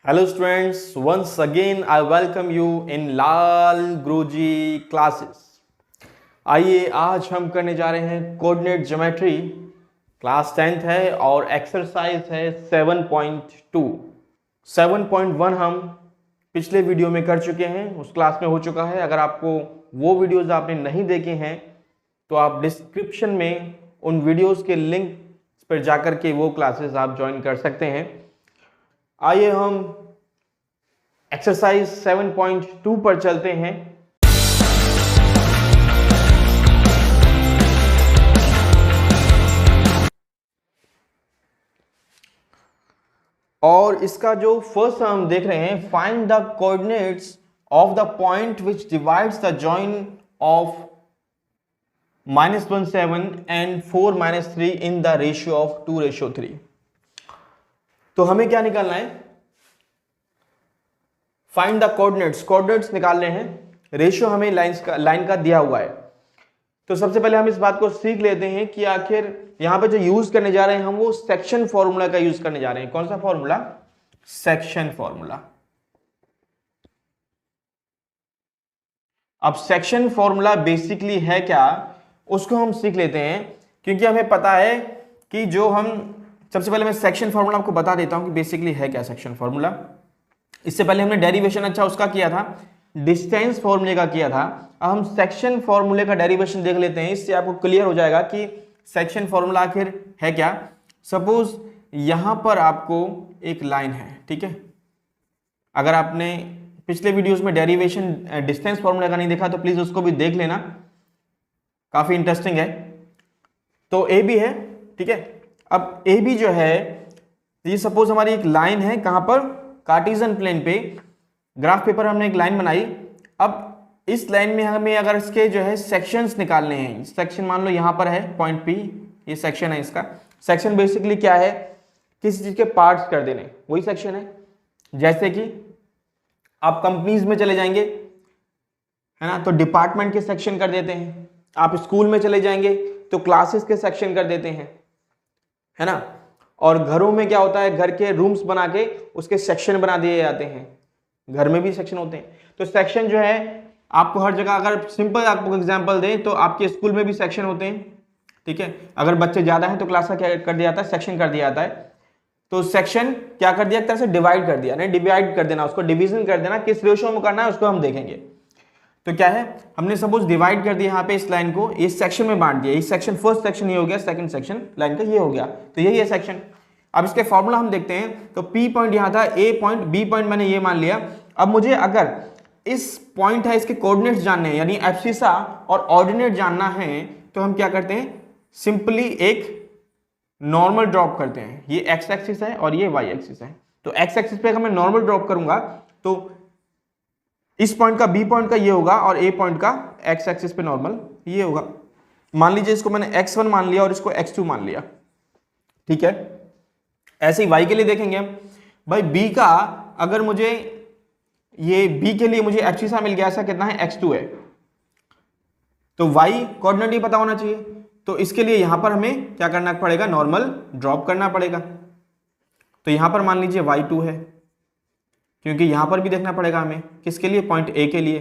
Hello students, once again I welcome you in Lal Guruji classes. आइए आज हम करने जा रहे हैं कोऑर्डिनेट ज्योमेट्री। क्लास 10th है और एक्सरसाइज है 7.2। 7.1 हम पिछले वीडियो में कर चुके हैं, उस क्लास में हो चुका है। अगर आपको वो वीडियोस आपने नहीं देखे हैं तो आप डिस्क्रिप्शन में उन वीडियोस के लिंक पर जाकर के वो क्लासेस आप ज्वाइन कर सकते हैं। आइए हम एक्सरसाइज 7.2 पर चलते हैं। और इसका जो फर्स्ट हम देख रहे हैं, find the coordinates of the point which divides the join of -17 and 4-3 in the ratio of 2:3। तो हमें क्या निकालना है? फाइंड द कोऑर्डिनेट्स निकालने हैं। रेशियो हमें लाइन का दिया हुआ है। तो सबसे पहले हम इस बात को सीख लेते हैं कि आखिर यहां पे जो यूज करने जा रहे हैं हम वो सेक्शन फॉर्मूला का यूज करने जा रहे हैं। कौन सा फॉर्मूला? Section formula. अब सेक्शन फॉर्मूला बेसिकली है क्या, उसको हम सीख लेते हैं, क्योंकि हमें पता है कि जो हम सबसे पहले मैं सेक्शन फॉर्मूला आपको बता देता हूं कि बेसिकली है क्या सेक्शन फॉर्मूला। इससे पहले हमने डेरिवेशन उसका किया था, डिस्टेंस फॉर्मूले का किया था। अब हम सेक्शन फॉर्मूले का डेरिवेशन देख लेते हैं, इससे आपको क्लियर हो जाएगा कि सेक्शन फॉर्मूला आखिर है क्या। सपोज यहां पर आपको एक लाइन है, ठीक है। अगर आपने पिछले वीडियोस में डेरिवेशन डिस्टेंस फॉर्मूला का नहीं देखा तो प्लीज उसको भी देख लेना, काफी इंटरेस्टिंग है। तो ए बी है, ठीक है। अब ए बी जो है, ये सपोज हमारी एक लाइन है, कहां पर? कार्टेशियन प्लेन पे। ग्राफ पेपर हमने एक लाइन बनाई। अब इस लाइन में हमें अगर इसके जो है सेक्शंस निकालने हैं, सेक्शन मान लो यहां पर है पॉइंट पी, ये सेक्शन है। इसका सेक्शन बेसिकली क्या है? किसी चीज के पार्ट्स कर देने, वही सेक्शन है। जैसे कि आप कंपनीज में चले जाएंगे, है ना, तो डिपार्टमेंट के सेक्शन कर देते हैं। आप स्कूल में चले जाएंगे तो क्लासेस के सेक्शन कर देते हैं, है ना। और घरों में क्या होता है, घर के रूम्स बना के उसके सेक्शन बना दिए जाते हैं। घर में भी सेक्शन होते हैं। तो सेक्शन जो है आपको हर जगह, अगर सिंपल आपको एग्जांपल दें तो आपके स्कूल में भी सेक्शन होते हैं, ठीक है। अगर बच्चे ज्यादा हैं तो क्लास का क्या कर दिया जाता है? सेक्शन कर दिया जाता है। तो सेक्शन क्या कर दिया? एक तरह से डिवाइड कर दिया, नहीं डिवाइड कर देना, उसको डिवीजन कर देना। किस रेशियो में करना है उसको हम देखेंगे। तो क्या है, हमने सपोज डिवाइड कर दिया यहाँ पे इस लाइन को, इस सेक्शन में बांट दिया। इस सेक्शन फर्स्ट सेक्शन ये हो गया, सेकंड सेक्शन लाइन का ये हो गया, तो यही है सेक्शन। अब इसके फॉर्मूला हम देखते हैं। तो P पॉइंट यहां था, A पॉइंट, B पॉइंट मैंने ये मान लिया। अब मुझे अगर इस पॉइंट है इसके कोऑर्डिनेट्स जानने हैं, यानी एब्सिसा और ऑर्डिनेट जानना है, तो हम क्या करते हैं? सिंपली एक नॉर्मल ड्रॉप करते हैं। ये एक्स एक्सिस है और ये वाई एक्सिस है। तो एक्स एक्सिस पे अगर मैं नॉर्मल ड्रॉप करूंगा तो इस पॉइंट का बी पॉइंट का ये होगा और ए पॉइंट का एक्स एक्सिस पे नॉर्मल ये होगा। मान लीजिए इसको मैंने x1 मान लिया और इसको x2 मान लिया, ठीक है। ऐसे ही y के लिए देखेंगे हम। भाई b का अगर मुझे ये b के लिए मुझे एब्सिसा मिल गया, ऐसा कितना है? x2 है। तो y कोऑर्डिनेट ही पता होना चाहिए, तो इसके लिए यहां पर हमें क्या करना पड़ेगा? नॉर्मल ड्रॉप करना पड़ेगा। तो यहां पर मान लीजिए y2 है, क्योंकि यहां पर भी देखना पड़ेगा हमें, किसके लिए? पॉइंट ए के लिए।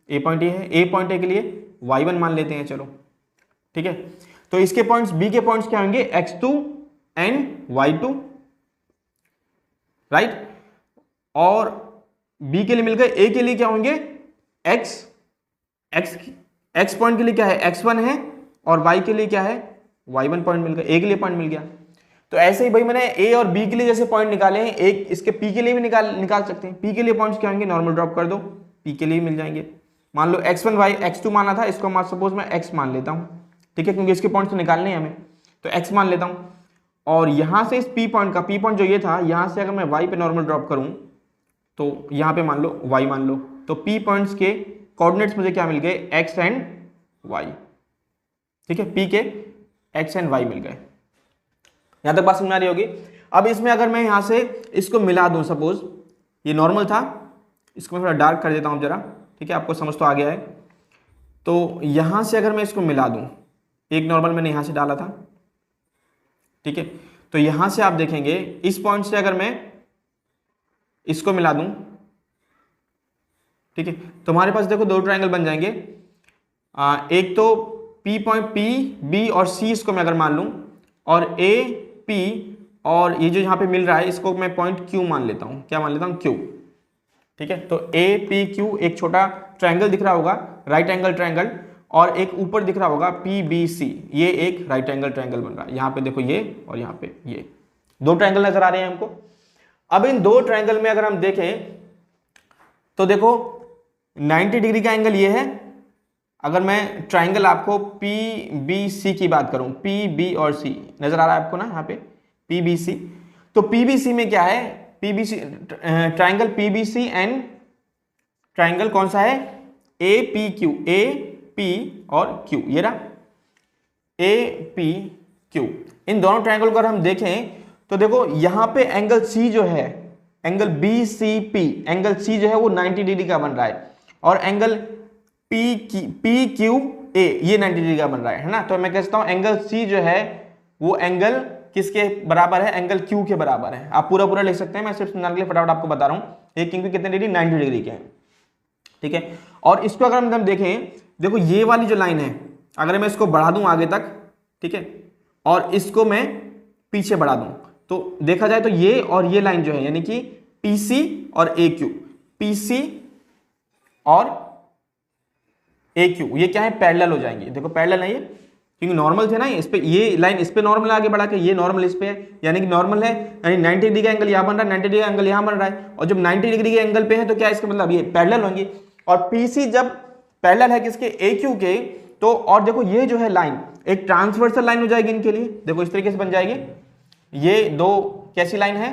ए पॉइंट ए है, ए पॉइंट ए के लिए y1 मान लेते हैं, चलो ठीक है। तो इसके पॉइंट्स, बी के पॉइंट्स क्या होंगे? x2 and y2, right. और बी के लिए मिल गए, ए के लिए क्या होंगे? एक्स पॉइंट के लिए क्या है? x1 है, और y के लिए क्या है? y1 पॉइंट मिल गया, ए के लिए पॉइंट मिल गया। तो ऐसे ही भाई मैंने ए और बी के लिए जैसे पॉइंट निकाले हैं, एक इसके पी के लिए भी निकाल सकते हैं। पी के लिए पॉइंट्स क्या होंगे? नॉर्मल ड्रॉप कर दो, पी के लिए मिल जाएंगे। मान लो x1 y x2 माना था, इसको सपोज मैं x मान लेता हूं, ठीक है, क्योंकि इसके पॉइंट्स तो निकालने हैं हमें, तो x मान लेता हूं। और यहां से इस p पॉइंट का, p पॉइंट जो ये था, यहां से अगर मैं y पे नॉर्मल ड्रॉप करूं तो यहां पे मान लो y मान लो, तो p पॉइंट्स के कोऑर्डिनेट्स मुझे क्या मिल गए? x एंड y, ठीक है। p के x एंड y मिल गए। यहां तक बात समझ आ रही होगी। अब इसमें अगर मैं यहां से इसको मिला दूं, सपोज ये नॉर्मल था, इसको मैं थोड़ा डार्क कर देता हूं जरा, ठीक है, आपको समझ तो आ गया है। तो यहां से अगर मैं इसको मिला दूं, एक नॉर्मल मैंने यहां से डाला था, ठीक है। तो यहां से आप देखेंगे इस पॉइंट से अगर मैं इसको मिला दूं, ठीक है, तुम्हारे पास देखो दो ट्रायंगल बन जाएंगे। एक तो पी पॉइंट पी बी और सी इसको मैं अगर मान लूं, और ए पी और ये जो यहाँ पे मिल रहा है इसको मैं पॉइंट क्यू मान लेता हूँ। क्या मान लेता हूँ? क्यू। ठीक है, तो ए पी क्यू एक छोटा ट्रायंगल दिख रहा होगा, राइट एंगल ट्रायंगल, और एक ऊपर दिख रहा होगा पी बी सी, ये एक राइट एंगल ट्रायंगल बन रहा है। यहाँ पे देखो ये और यहाँ पे ये दो ट्रायंगल नजर आ रहे हैं हमको। अब इन दो ट्रायंगल में अगर हम देखें तो देखो 90 डिग्री का एंगल ये है। अगर मैं ट्रायंगल आपको पी बी सी की बात करूं, पी बी और सी नजर आ रहा है आपको ना यहाँ पे पी बी सी, तो पी बी सी में क्या है? P B C triangle P B C and triangle कौन सा है? A P Q, A P और क्यू, ये रहा ए पी क्यू। इन दोनों ट्रायंगल को अगर हम देखें तो देखो यहाँ पे एंगल सी जो है, angle B C P, angle C जो है वो 90 डिग्री का बन रहा है, और एंगल पी क्यू ए ये 90 डिग्री का बन रहा है ना। तो मैं कहता हूं एंगल सी जो है वो एंगल किसके बराबर है? एंगल क्यू के बराबर है। आप पूरा पूरा लिख सकते हैं, मैं सिर्फ समझाने के लिए फटाफट आपको बता रहा हूं। ये क्योंकि कितने डिग्री? 90 डिग्री के हैं, ठीक है। और इसको अगर हम देखें, देखो ये वाली जो लाइन है, अगर मैं इसको बढ़ा दूं आगे तक, ठीक है, और इसको मैं पीछे बढ़ा दूं, तो देखा जाए तो ये और ये लाइन जो है यानी कि पीसी और ए क्यू, पीसी और ए क्यू, ये क्या है? पैरेलल हो जाएंगे। देखो पैरेलल है ये, क्योंकि नॉर्मल थे ना इस पे, ये लाइन इस पे नॉर्मल आगे बढ़ा के, ये नॉर्मल इस पे है, यानी कि नॉर्मल है, यानी 90 डिग्री का एंगल यहाँ बन रहा है, 90 डिग्री का एंगल यहाँ बन रहा है, और जब 90 डिग्री के एंगल पे है तो क्या इसका मतलब ये पैरेलल होंगे। और पीसी जब पैरेलल है किसके? ए क्यू के, तो और देखो ये जो है लाइन एक ट्रांसवर्सल लाइन हो जाएगी इनके लिए। देखो इस तरीके से बन जाएगी, ये दो कैसी लाइन है?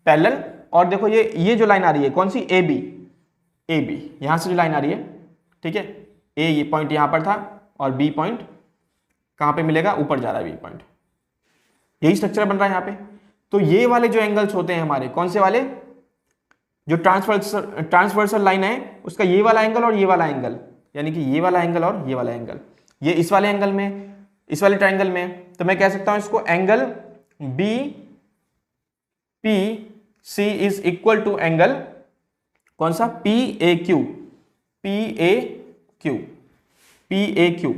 पैरेलल। और देखो ये जो लाइन आ रही है कौन सी? ए बी, ए बी यहां से जो लाइन आ रही है, ठीक है, ए ये पॉइंट यहां पर था और बी पॉइंट कहां पे मिलेगा? ऊपर जा रहा है बी पॉइंट। यही स्ट्रक्चर बन रहा है यहां पे। तो ये वाले जो एंगल्स होते हैं हमारे, कौन से वाले? जो ट्रांसवर्सल लाइन है उसका ये वाला एंगल और ये वाला एंगल, यानी कि ये वाला एंगल और ये वाला एंगल, ये इस वाले एंगल में, इस वाले ट्रायंगल में, तो मैं कह सकता हूं इसको angle B P C is equal to angle कौन सा? P A Q, P A Q, P A Q.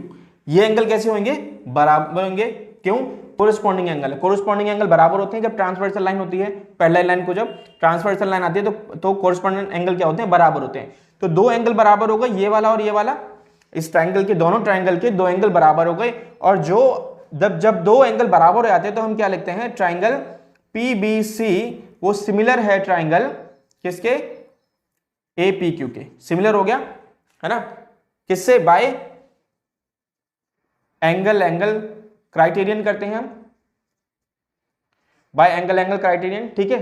ये एंगल कैसे होंगे? बराबर होंगे। क्यों? कोरिस्पॉन्डिंग एंगल है। कोरिस्पॉन्डिंग एंगल बराबर होते हैं जब ट्रांसवर्सल लाइन होती है, पैरेलल लाइन को जब ट्रांसवर्सल लाइन आती है तो कोरिस्पॉन्डिंग एंगल क्या होते हैं? बराबर होते हैं। तो दो एंगल बराबर हो गए, ये वाला और ये वाला, इस ट्रायंगल के दोनों ट्रायंगल के दो एंगल बराबर हो गए। और जो जब दो एंगल बराबर हो जाते हैं तो हम क्या लिखते हैं? ट्रायंगल पी बी सी वो सिमिलर है ट्रायंगल किसके? ए पी क्यू के। सिमिलर हो गया है ना, किससे? बाय एंगल क्राइटेरियन करते हैं हम, बाय एंगल क्राइटेरियन, ठीक है।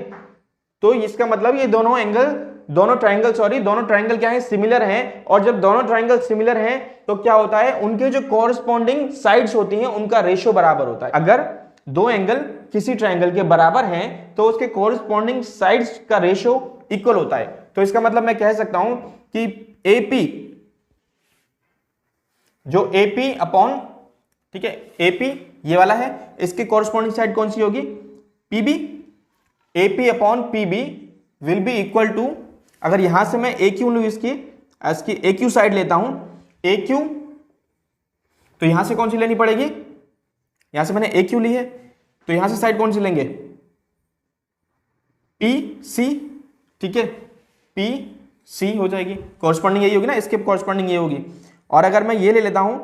तो इसका मतलब ये दोनों ट्रायंगल क्या है? सिमिलर हैं। और जब दोनों ट्रायंगल सिमिलर हैं तो क्या होता है? उनके जो कॉरस्पॉन्डिंग साइड्स होती हैं उनका रेशियो बराबर होता है। अगर दो एंगल किसी ट्रायंगल के बराबर हैं तो उसके कॉरस्पॉन्डिंग साइड्स का रेशियो इक्वल होता है। तो इसका मतलब मैं कह सकता हूं कि एपी, जो एपी अपॉन, ठीक है, एपी ये वाला है, इसकी कॉरस्पॉन्डिंग साइड कौन सी होगी? PB. AP upon PB will be equal to, अगर यहां से मैं ए क्यू लू, इसकी ए क्यू साइड लेता हूं, ए क्यू, तो यहां से कौन सी लेनी पड़ेगी? यहां से मैंने ए क्यू ली है, तो यहां से साइड कौन सी लेंगे? पी सी, ठीक है, पी सी हो जाएगी, कॉरस्पॉन्डिंग यही होगी ना, इसके कॉरस्पॉन्डिंग ये होगी। और अगर मैं ये ले लेता हूं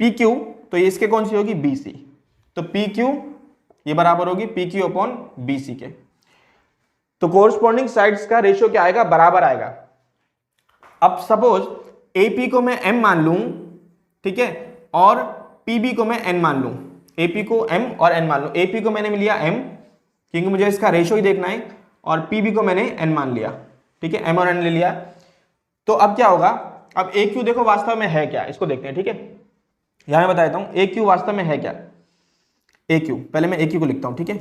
पी क्यू, तो ये इसके कौन सी होगी? B C. तो पी क्यू ये बराबर होगी P Q upon B C के। तो कोरस्पॉन्डिंग साइड्स का रेशियो क्या आएगा? बराबर आएगा। अब सपोज एपी को मैं एम मान लूं, ठीक है, और पीबी को मैं एन मान लूं, एपी को एम और एन मान लूं। एपी को मैंने लिया एम क्योंकि मुझे इसका रेशियो ही देखना है, और पीबी को मैंने एन मान लिया, ठीक है, एम और एन ले लिया। तो अब क्या होगा? अब ए क्यू देखो वास्तव में है क्या, इसको देखते हैं, ठीक है। यहां मैं बता देता हूं ए क्यू वास्तव में है क्या। ए क्यू, पहले मैं ए क्यू को लिखता हूं, ठीक है।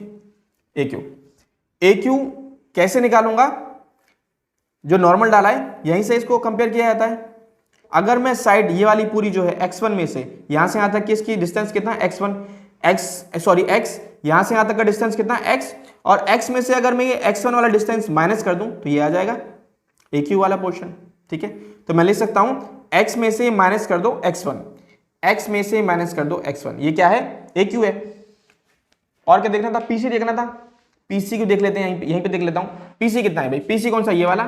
ए क्यू कैसे निकालूंगा? जो नॉर्मल डाला है यहीं से इसको कंपेयर किया जाता है। अगर मैं साइड ये वाली पूरी जो है x1 में से यहां से यहां तक की इसकी डिस्टेंस कितना? x1, x, यहां से यहां तक का डिस्टेंस कितना? x, और x में से अगर मैं ये x1 वाला डिस्टेंस माइनस कर दूं तो ये आ जाएगा AQ वाला पोर्शन, ठीक है। तो मैं लिख सकता हूं x में से माइनस कर दो x1, x में से माइनस कर दो x1, ये क्या है AQ है। और क्या देखना था, PC देखना था, PC को देख लेते हैं, यहीं पे देख लेता हूं PC कितना है भाई, PC कौन सा, ये वाला।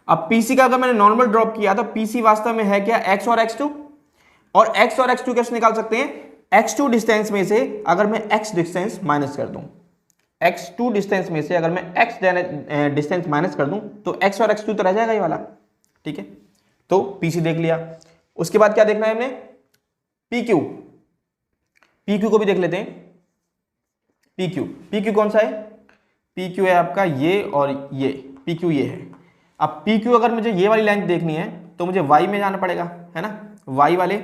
अब PC का अगर मैंने नॉर्मल ड्रॉप किया तो PC वास्तव में है क्या, x और x2, और x और x2 कैसे निकाल सकते हैं, x2 डिस्टेंस में से अगर मैं x डिस्टेंस माइनस कर दूं, x2 डिस्टेंस में से अगर मैं x डिस्टेंस माइनस कर दूं तो x और x2 तो रह जाएगा ये वाला, ठीक है। तो PC देख लिया। उसके बाद क्या देखना है हमें, PQ, PQ को भी देख लेते हैं। PQ कौन सा है, PQ है आपका ये और ये, PQ ये है। अब PQ अगर मुझे ये वाली लेंथ देखनी है तो मुझे y में जाना पड़ेगा, है ना, y वाले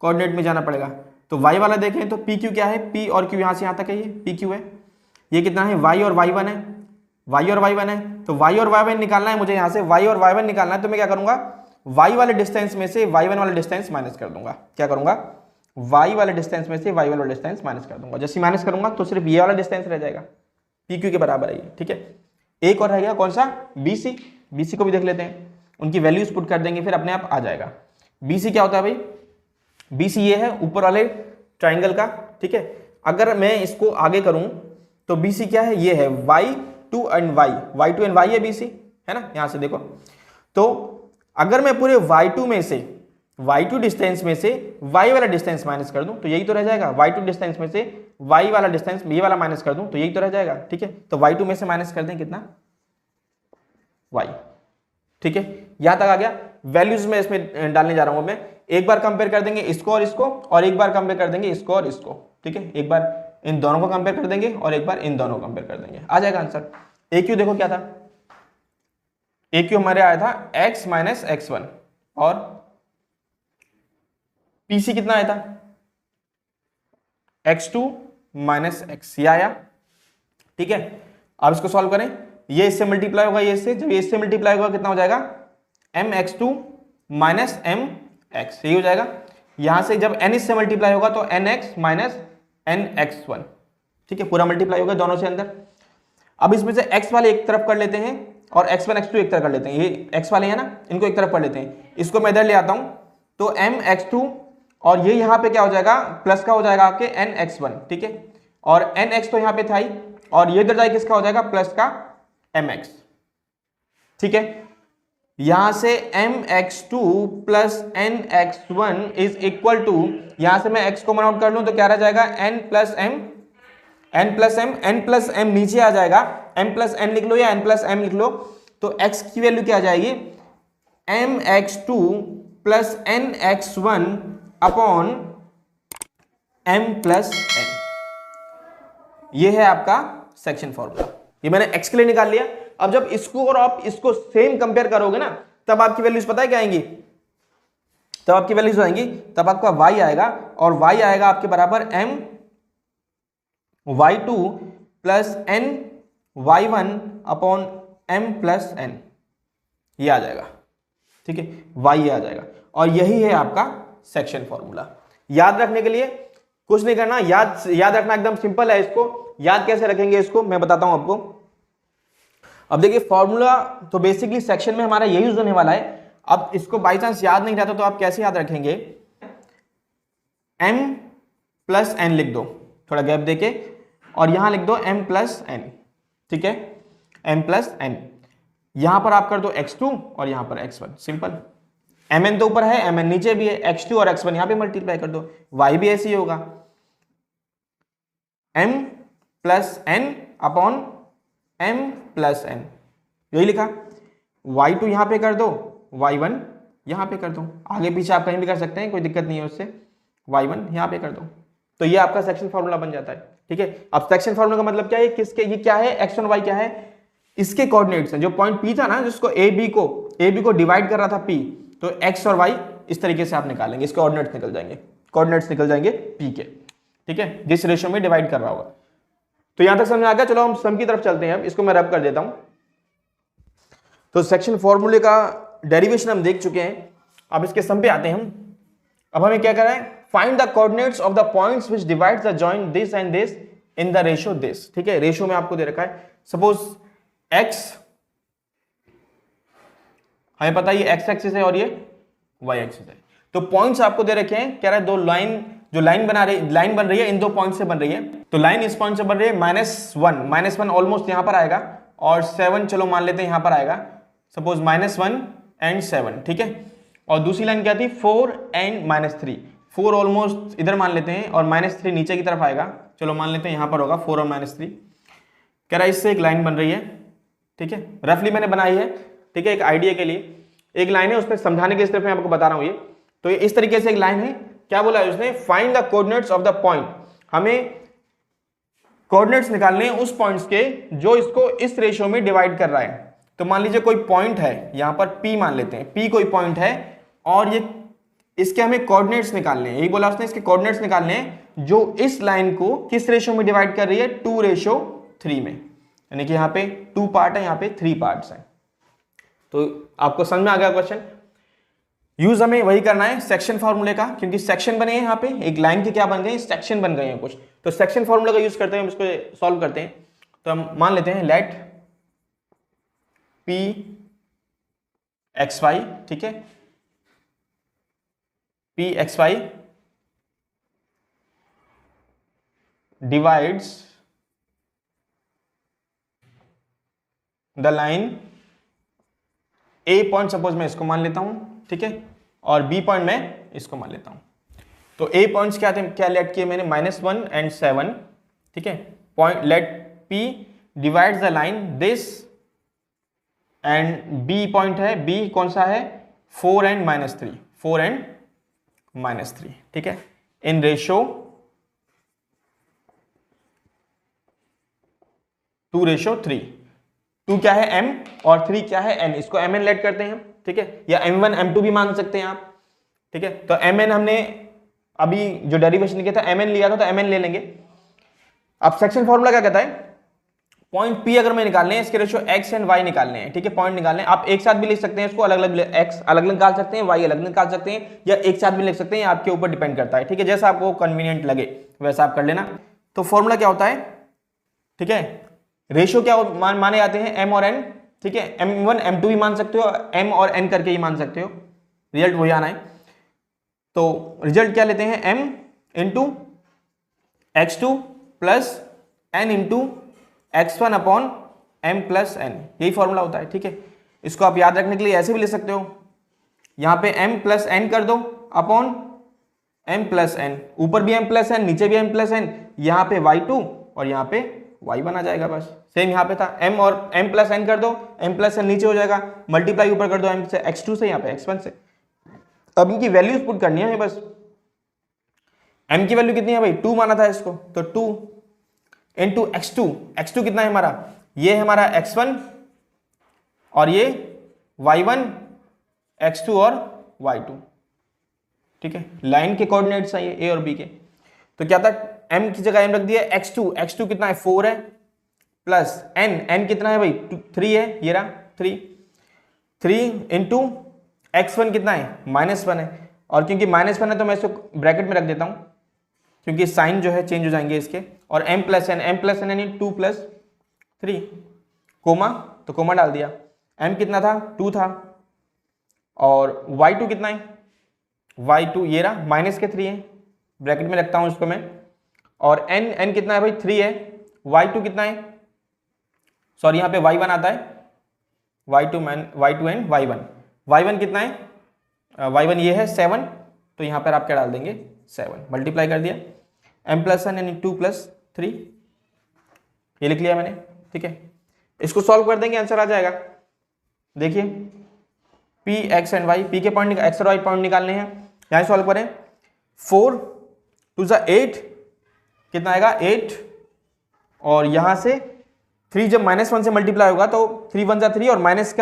कोऑर्डिनेट में जाना पड़ेगा। तो y वाला देखें तो PQ क्या है, P और Q यहाँ से यहाँ तक है, ये PQ है। ये कितना है, y और y1 है, y और y1 है। तो y और y1 निकालना है मुझे, यहाँ से y और y1 निकालना है तो मैं क्या करूँगा, y वाले डिस्टेंस में से y1 वाला डिस्टेंस माइनस कर दूंगा। क्या करूँगा, y वाले डिस्टेंस में से y वाला डिस्टेंस माइनस कर दूंगा। जैसे माइनस करूँगा तो सिर्फ ये वाला डिस्टेंस रह जाएगा, PQ के बराबर है ये, ठीक है। एक और रह गया कौन सा, BC को भी देख लेते हैं, उनकी वैल्यूज पुट कर देंगे फिर अपने आप आ जाएगा। BC क्या होता है भाई, BC ये है ऊपर वाले ट्राइंगल का, ठीक है। अगर मैं इसको आगे करूं तो BC क्या है, ये है y2 एंड y है BC, है ना, यहां से देखो। तो अगर मैं पूरे y2 में से, y2 डिस्टेंस में से y वाला डिस्टेंस माइनस कर दूं तो यही तो रह जाएगा, y2 डिस्टेंस में से y वाला डिस्टेंस ये वाला माइनस कर दूं तो यही तो रह जाएगा, ठीक है। तो y2 में से माइनस कर दें कितना, y, ठीक है। यहां तक आ गया। वैल्यूज में इसमें डालने जा रहा हूं मैं, एक बार कंपेयर कर देंगे इसको और इसको, और एक बार कंपेयर कर देंगे इसको और इसको, ठीक है। एक बार इन दोनों को कंपेयर कर देंगे और एक बार इन दोनों को कंपेयर कर देंगे, आ जाएगा आंसर। AQ देखो क्या था, AQ हमारे आया था x माइनस x1, और PC कितना आया था, x2 माइनस x, ये आया, ठीक है। अब इसको सॉल्व करें, ये इससे मल्टीप्लाई होगा, ये इससे, जब ये इससे मल्टीप्लाई होगा कितना हो जाएगा, mx2 माइनस mx, यही हो जाएगा। यहां से जब n इससे मल्टीप्लाई होगा तो nx माइनस nx1, ठीक है, पूरा मल्टीप्लाई होगा दोनों से अंदर। अब इसमें से x वाले एक तरफ कर लेते हैं और x1 x2 एक तरफ कर लेते हैं, ये x वाले हैं ना, इनको एक तरफ कर लेते हैं। इसको मैं इधर ले आता हूं तो mx2 और ये यहां पे क्या हो जाएगा, प्लस का हो जाएगा आपके nx1, ठीक है। और nx तो यहां पे था ही, और ये इधर जाए किसका हो जाएगा, प्लस का mx, ठीक है। यहां से mx2 plus nx1 is equal to, यहां से मैं x को आउट कर लूं तो क्या रह जाएगा, n प्लस m नीचे आ जाएगा, m प्लस n लिख लो या n प्लस m लिख लो, तो x की वैल्यू क्या आ जाएगी, mx2 plus nx1 upon m plus n। ये है आपका सेक्शन फॉर्मूला, ये मैंने x के लिए निकाल लिया। अब जब इसको और आप इसको सेम कंपेयर करोगे ना, तब आपकी वैल्यूज पता है क्या आएंगी, तब आपकी वैल्यूज आएंगी, तब आपका y आएगा, और y आएगा आपके बराबर m y2 plus n y1 upon m plus n, ये आ जाएगा, ठीक है, y ये आ जाएगा। और यही है आपका सेक्शन फॉर्मूला। याद रखने के लिए कुछ नहीं करना, याद रखना एकदम सिंपल है। इसको याद कैसे रखेंगे, इसको मैं बताता हूं आपको। अब देखिए फॉर्मूला तो बेसिकली सेक्शन में हमारा यही यूज होने वाला है। अब इसको बाई चांस याद नहीं रहता तो आप कैसे याद रखेंगे, m प्लस n लिख दो, थोड़ा गैप देके, और यहां लिख दो m प्लस n, ठीक है, m प्लस n। यहां पर आप कर दो x2 और यहां पर x1, सिंपल। mn तो ऊपर है, mn नीचे भी है, x2 और x1 यहां पे मल्टीप्लाई कर दो, y भी ऐसे ही होगा, m plus n upon m plus n, यही लिखा। y2 यहां पे कर दो, y1 यहां पे कर दो, आगे पीछे आप कहीं भी कर सकते हैं, कोई दिक्कत नहीं है उससे। y1 यहां पे कर दो, तो ये आपका सेक्शन फॉर्मूला बन जाता है, ठीक है। अब सेक्शन फॉर्मूला का मतलब क्या है, किसके, ये क्या है, x1 y क्या है, इसके कोऑर्डिनेट्स हैं। जो पॉइंट P था ना, जिसको AB को डिवाइड कर रहा था P, तो x और y इस तरीके से आप निकालेंगे, इसके कोऑर्डिनेट्स निकल जाएंगे P के, ठीक है, जिस रेशियो में डिवाइड कर रहा होगा। तो यहां तक समझ आ गया। चलो हम सम की तरफ चलते हैं। अब इसको मैं रब कर देता हूं। तो सेक्शन फॉर्मूले का डेरिवेशन हम देख चुके हैं, अब इसके सम पे आते हैं हम। अब हमें क्या करना है, find the coordinates of the points which divides the joint this and this in the ratio this, ठीक है, रेशियो में आपको दे रखा है, सपोज x हमें पता है ये x एक्सिस है और ये y एक्सिस है, तो पॉइंट्स आपको दे रखे हैं, कह रहा है दो लाइन, जो लाइन बन रही है इन दो पॉइंट से बन रही है, तो लाइन इस पॉइंट से बन रही है -1 ऑलमोस्ट यहां पर आएगा, और 7 चलो मान लेते हैं यहां पर आएगा, सपोज -1 एंड 7, ठीक है, और दूसरी लाइन क्या थी 4 एंड -3, 4 ऑलमोस्ट इधर मान लेते हैं और -3 नीचे की तरफ आएगा, चलो मान लेते हैं यहां पर होगा 4 और -3, कह रहा है इससे एक लाइन बन रही है, ठीक है, रफली मैंने बनाई है, ठीक है, एक आइडिया के लिए एक लाइन है, उसमें समझाने के सिर्फ मैं आपको बता रहा हूं ये, तो ये इस तरीके से एक लाइन है, क्या बोला है उसने, find the coordinates of the point, हमें कोऑर्डिनेट्स निकालने हैं उस पॉइंट्स के जो इसको इस रेशियो में डिवाइड कर रहा है, तो मान लीजिए कोई पॉइंट है यहां पर P मान लेते हैं, P कोई पॉइंट है और ये इसके हमें कोऑर्डिनेट्स निकालने हैं, यही बोला उसने, इसके कोऑर्डिनेट्स निकालने हैं जो इस लाइन को किस रेशियो में डिवाइड कर रही है, 2:3 में, यानी कि यहाँ पे 2 पार्ट है, यहाँ पे 3 पार्ट्स हैं, तो आपको समझ में आ गया क्वेश्चन। यूज हमें वही करना है सेक्शन फॉर्मूले का, क्योंकि सेक्शन बने हैं यहाँ पे, एक लाइन के क्या बन गए, सेक्शन बन गए हैं कुछ, तो सेक्शन फॉर्मूला का यूज करते हैं, हम इसको सॉल्व करते हैं, तो हम मान लेते हैं लेट P XY, ठीक है, P XY divides the line A point, suppose मैं इसको मान लेता हूं, ठीक है, और B पॉइंट मैं इसको मान लेता हूं, तो A पॉइंट्स क्या थे, क्या लेट किए मैंने, -1 एंड 7, ठीक है, point let P divides the line this, and B point है, B कौन सा है, 4 एंड -3, ठीक है, इन रेशियो 2:3, 2 क्या है M और 3 क्या है N, इसको MN लेट करते हैं हम, ठीक है, या M1 M2 भी मान सकते हैं आप, ठीक है, तो MN हमने अभी जो डेरिवेशन किया था MN लिया था, तो MN ले लेंगे। अब सेक्शन फॉर्मूला क्या कहता है, पॉइंट P अगर मैं निकालने हैं, इसके रेशियो X एंड Y निकालने हैं, ठीक है, पॉइंट निकालने हैं, आप एक साथ भी लिख सकते हैं इसको, अलग अलग X अलग अलग निकाल सकते हैं, Y अलग निकाल सकते हैं, या एक साथ भी लिख सकते हैं, आपके ऊपर डिपेंड करता है, ठीक है, जैसा आपको कन्वीनियंट लगे वैसा आप कर लेना। तो फॉर्मूला क्या होता है, ठीक है, रेशियो क्या माने जाते हैं, M और N, ठीक है, M1 M2 भी मान सकते हो, M और N करके ही मान सकते हो, रिजल्ट वही आना है, तो रिजल्ट क्या लेते हैं, M into X2 plus N into X1 upon M plus N, यही फॉर्मूला होता है, ठीक है, इसको आप याद रखने के लिए ऐसे भी ले सकते हो, यहां पे M प्लस N कर दो अपॉन M प्लस N, ऊपर भी M प्लस N, नीचे भी M प्लस N, यहां पे Y2 और यहां पे Y1 आ जाएगा, बस सेम यहाँ पे था, M और M प्लस N कर दो, M प्लस N नीचे हो जाएगा, मल्टीप्लाई ऊपर कर दो M से, X2 से, यहाँ पे X1 से, अब इनकी वैल्यूज पुट करनी है बस, M की वैल्यू कितनी है भाई, 2 माना था इसको, तो 2 इंटू X2 कितना है हमारा, ये है हमारा X1 और ये Y1, X2 और Y2, ठीक है, लाइन के कोऑर्डिनेट्स हैं ये A और B के, तो क्या था, M की जगह M रख दिया, X2 कितना है 4 है, प्लस N कितना है भाई 3 है, ये रहा 3 इंटू X1 कितना है -1 है, और क्योंकि -1 है तो मैं इसको ब्रैकेट में रख देता हूं, क्योंकि साइन जो है चेंज हो जाएंगे इसके, और M प्लस N यानी 2 + 3, कोमा, तो कोमा डाल दिया, M कितना था 2 था, और Y2 कितना है, Y2 ये रहा -3 है, ब्रैकेट में रखता हूं इसको मैं, और N कितना है भाई 3 है, Y2 कितना है, सॉरी यहाँ पे Y1 आता है, Y2 एंड Y1 कितना है, Y1 ये है 7, तो यहाँ पर आप क्या डाल देंगे 7, मल्टीप्लाई कर दिया, M प्लस N यानी 2 + 3, ये लिख लिया मैंने, ठीक है, इसको सॉल्व कर देंगे आंसर आ जाएगा, देखिए P X and Y, P के पॉइंट X और Y पॉइंट निकालने हैं, यहाँ सॉल्व करें, 4 2 8 कितना आएगा 8, और यहां से 3 जब -1 से मल्टीप्लाई होगा तो 3 × 1 = 3, और माइनस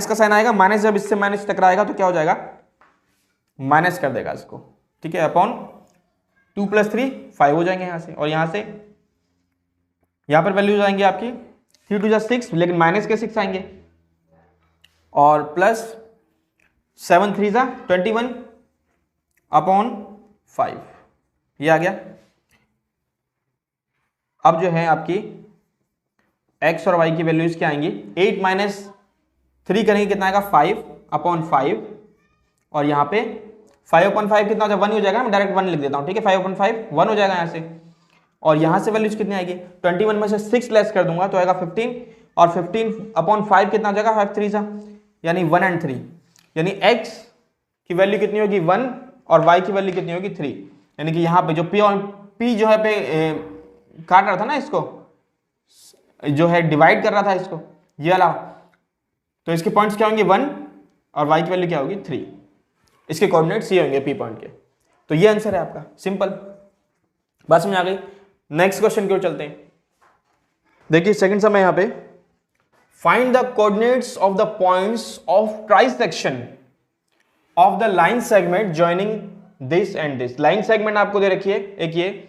का साइन आएगा, माइनस जब इससे माइनस टकराएगा तो क्या हो जाएगा, माइनस कर देगा इसको, ठीक है, अपॉन 2 + 3 5 हो जाएंगे यहां से, और यहां से यहां पर वैल्यू जाएंगे आपकी 3 × 2 = 6, लेकिन माइनस के 6 आएंगे, और प्लस 7 × 3 = 21 अपॉन 5, ये आ गया, अब जो है आपकी x और y की वैल्यूज क्या आएंगी, 8 माइनस 3 करेंगे कितना आएगा 5/5, और यहाँ पे 5/5 कितना हो जाएगा 1 हो जाएगा, मैं डायरेक्ट 1 लिख देता हूँ, ठीक है, 5/5 1 हो जाएगा यहाँ से, और यहाँ से वैल्यूज कितनी आएगी 21 में से 6 लेस कर दूंगा तो आएगा 15, और 15/5 कितना हो जाएगा 5 3 सा, यानी 1 और 3, यानी x की वैल्यू कितनी होगी 1 और y की वैल्यू कितनी होगी 3, यानी कि यहाँ पे जो p जो है पे काट रहा था ना, इसको जो है डिवाइड कर रहा था इसको, ये वाला, तो इसके पॉइंट्स क्या होंगे 1 और y की वैल्यू क्या होगी 3, इसके कोऑर्डिनेट्स ये होंगे p पॉइंट के। तो ये आंसर है आपका, सिंपल, बात समझ आ गई। नेक्स्ट क्वेश्चन की ओर चलते हैं। देखिए सेकंड समय यहां पे, find the coordinates of the points of trisection of the line segment joining this and this. Line segment आपको दे रखी है एक ये,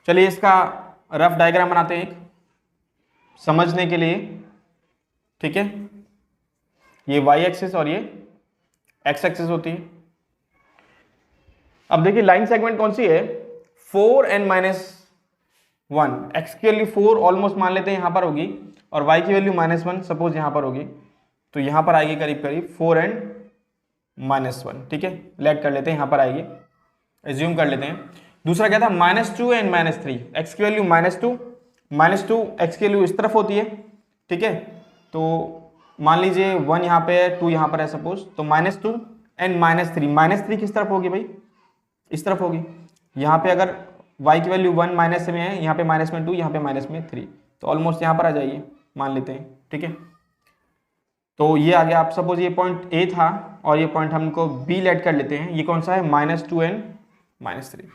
चलिए इसका रफ डायग्राम बनाते हैं एक समझने के लिए, ठीक है, ये y एक्सिस और ये x एक्सिस होती है। अब देखिए लाइन सेगमेंट कौन सी है, 4n-1, x की वैल्यू 4 ऑलमोस्ट मान लेते हैं यहां पर होगी, और y की वैल्यू -1 सपोज यहां पर होगी, तो यहां पर आएगी करीब करीब 4n-1, ठीक है, लेट कर लेते हैं, यहां पर आएगी, एज्यूम कर लेते हैं। दूसरा क्या था -2n-3, x की वैल्यू -2 x की वैल्यू इस तरफ होती है, ठीक है, तो मान लीजिए 1 यहाँ पे है 2 यहाँ पर है सपोज, तो -2 एंड -3 किस तरफ होगी भाई, इस तरफ होगी। यहाँ पे अगर y की वैल्यू 1 माइनस में है, यहाँ पे माइनस में 2, यहाँ पे माइनस में 3, तो ऑलमोस्ट यहाँ पर आ जाइए, मान लेते हैं, ठीक है। तो ये आ गया, आप सपोज ये पॉइंट A था और ये पॉइंट हमको B लेट कर लेते हैं, ये कौन सा है -2n-3।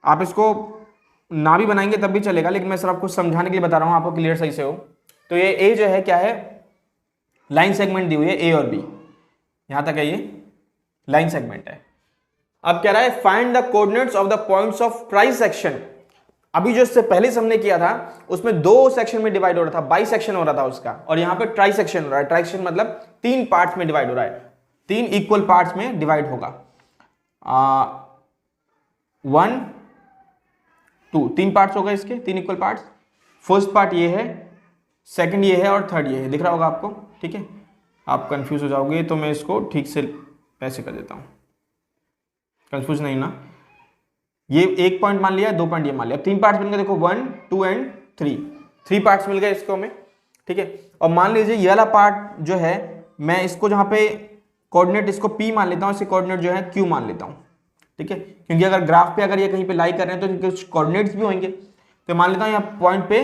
आप इसको ना भी बनाएंगे तब भी चलेगा, लेकिन मैं सिर्फ आपको समझाने के लिए बता रहा हूं, आपको क्लियर सही से हो। तो ये A जो है क्या है, लाइन सेगमेंट दी हुई है A और B, यहां तक है, ये लाइन सेगमेंट है। अब कह रहा है find the coordinates of the points of trisection. अभी जो इससे पहले हमने किया था उसमें 2 सेक्शन में डिवाइड हो रहा था, बाई सेक्शन हो रहा था उसका, और यहाँ पे ट्राइसेक्शन हो रहा है। ट्राइसेक्शन मतलब 3 पार्ट्स में डिवाइड हो रहा है, 3 इक्वल पार्ट्स में डिवाइड होगा, 1 2, 3 पार्ट्स हो गए इसके, 3 इक्वल पार्ट्स। फर्स्ट पार्ट ये है, सेकंड ये है, और थर्ड ये है, दिख रहा होगा आपको, ठीक है। आप कंफ्यूज हो जाओगे तो मैं इसको ठीक से ऐसे कर देता हूं, कंफ्यूज नहीं ना। ये एक पॉइंट मान लिया, 2 पॉइंट ये मान लिया, अब 3 पार्ट्स बन गए, देखो 1 2 एंड 3 पार्ट्स मिल गए इसको हमें, ठीक है। और मान लीजिए ये वाला पार्ट जो है, मैं इसको जहां पे कोऑर्डिनेट इसको P मान लेता हूं, इसे कोऑर्डिनेट जो है Q मान लेता हूं, ठीक है, क्योंकि अगर ग्राफ पे अगर ये कहीं पे लाई कर रहे हैं तो कुछ कोऑर्डिनेट्स भी होंगे, तो मान लेता हूं यहाँ पॉइंट पे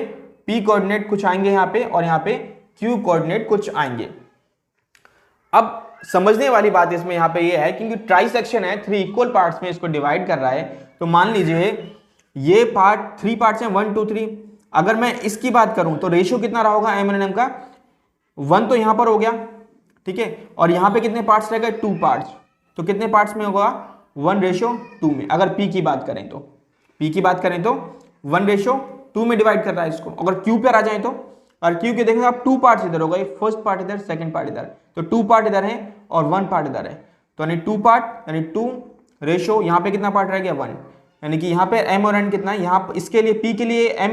P कोऑर्डिनेट कुछ आएंगे यहाँ पे, और यहाँ पे Q कोऑर्डिनेट कुछ आएंगे। अब समझने वाली बात इसमें यहाँ पे ये है, क्योंकि ट्राइसेक्शन है, 3 इक्वल पार्ट्स में इसको डिवाइड कर रहा है, तो मान लीजिए ये पार्ट 3 पार्ट्स हैं 1 2 3, अगर मैं इसकी बात करूं तो रेशियो कितना रहा होगा m और n का, 1 तो यहां पर हो गया, ठीक है, और यहां पे कितने पार्ट्स रह गए 2 पार्ट्स, तो कितने पार्ट्स में होगा 1:2 में। अगर P की बात करें तो 1:2 में डिवाइड कर रहा है इसको। अगर Q पर आ जाए तो, और Q के देखेंगे आप 2 पार्ट्स इधर होगा, फर्स्ट पार्ट इधर, सेकंड पार्ट इधर, तो 2 पार्ट इधर है और 1 पार्ट इधर है, तो यानी 2 पार्ट यानी 2 रेशियो, यहाँ पे कितना पार्ट रह गया 1, यानी कि यहाँ पे m और n कितना है, यहाँ इसके लिए P के लिए m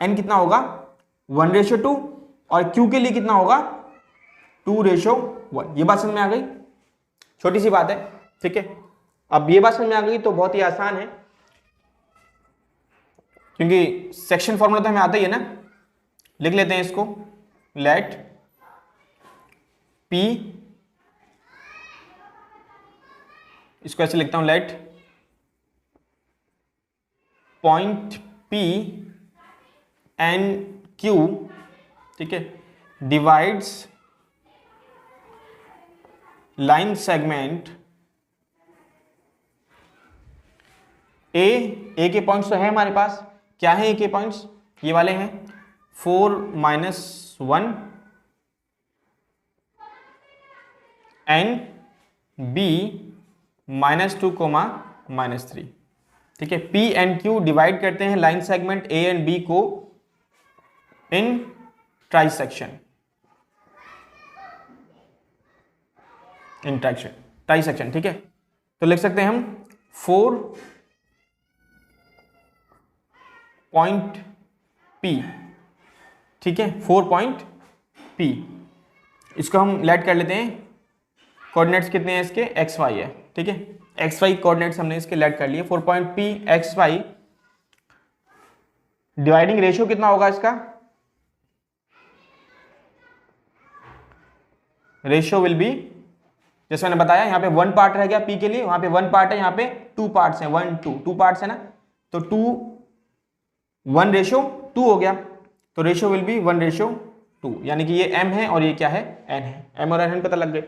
n कितना होगा 1:2, और Q के लिए कितना होगा 2:1। ये बात समझ में आ गई, छोटी सी बात है, ठीक है। अब ये बात समझ में आ गई तो बहुत ही आसान है, क्योंकि सेक्शन फॉर्मूला तो हमें आता ही है ना। लिख लेते हैं इसको, लेट P, इसको ऐसे लिखता हूं, let point P and Q, ठीक है, डिवाइड्स लाइन सेगमेंट ए के पॉइंट्स तो है हमारे पास, क्या है ए के पॉइंट्स, ये वाले हैं 4-1 एंड B -2, -3, ठीक है। P एंड Q डिवाइड करते हैं line segment A and B को इन ट्राइसेक्शन, ट्राइसेक्शन, ठीक है। तो लिख सकते हैं हम 4 पॉइंट P, ठीक है, 4 पॉइंट P। इसको हम लेट कर लेते हैं, कोऑर्डिनेट्स कितने हैं इसके, एक्स वाई है, ठीक है, एक्स वाई कोऑर्डिनेट्स हमने इसके लेट कर लिए। 4 point P X Y, dividing ratio कितना होगा इसका, रेशियो विल बी, जैसे मैंने बताया यहाँ पे 1 पार्ट रह गया P के लिए, वहां पे 1 पार्ट है, यहाँ पे 2 पार्ट्स हैं, 1 2 2 पार्ट्स है ना, तो 2 1 रेशियो 2 हो गया, तो रेशियो विल बी 1 रेशियो 2, यानी कि ये m है और ये क्या है, n है, m और n पता लग गए।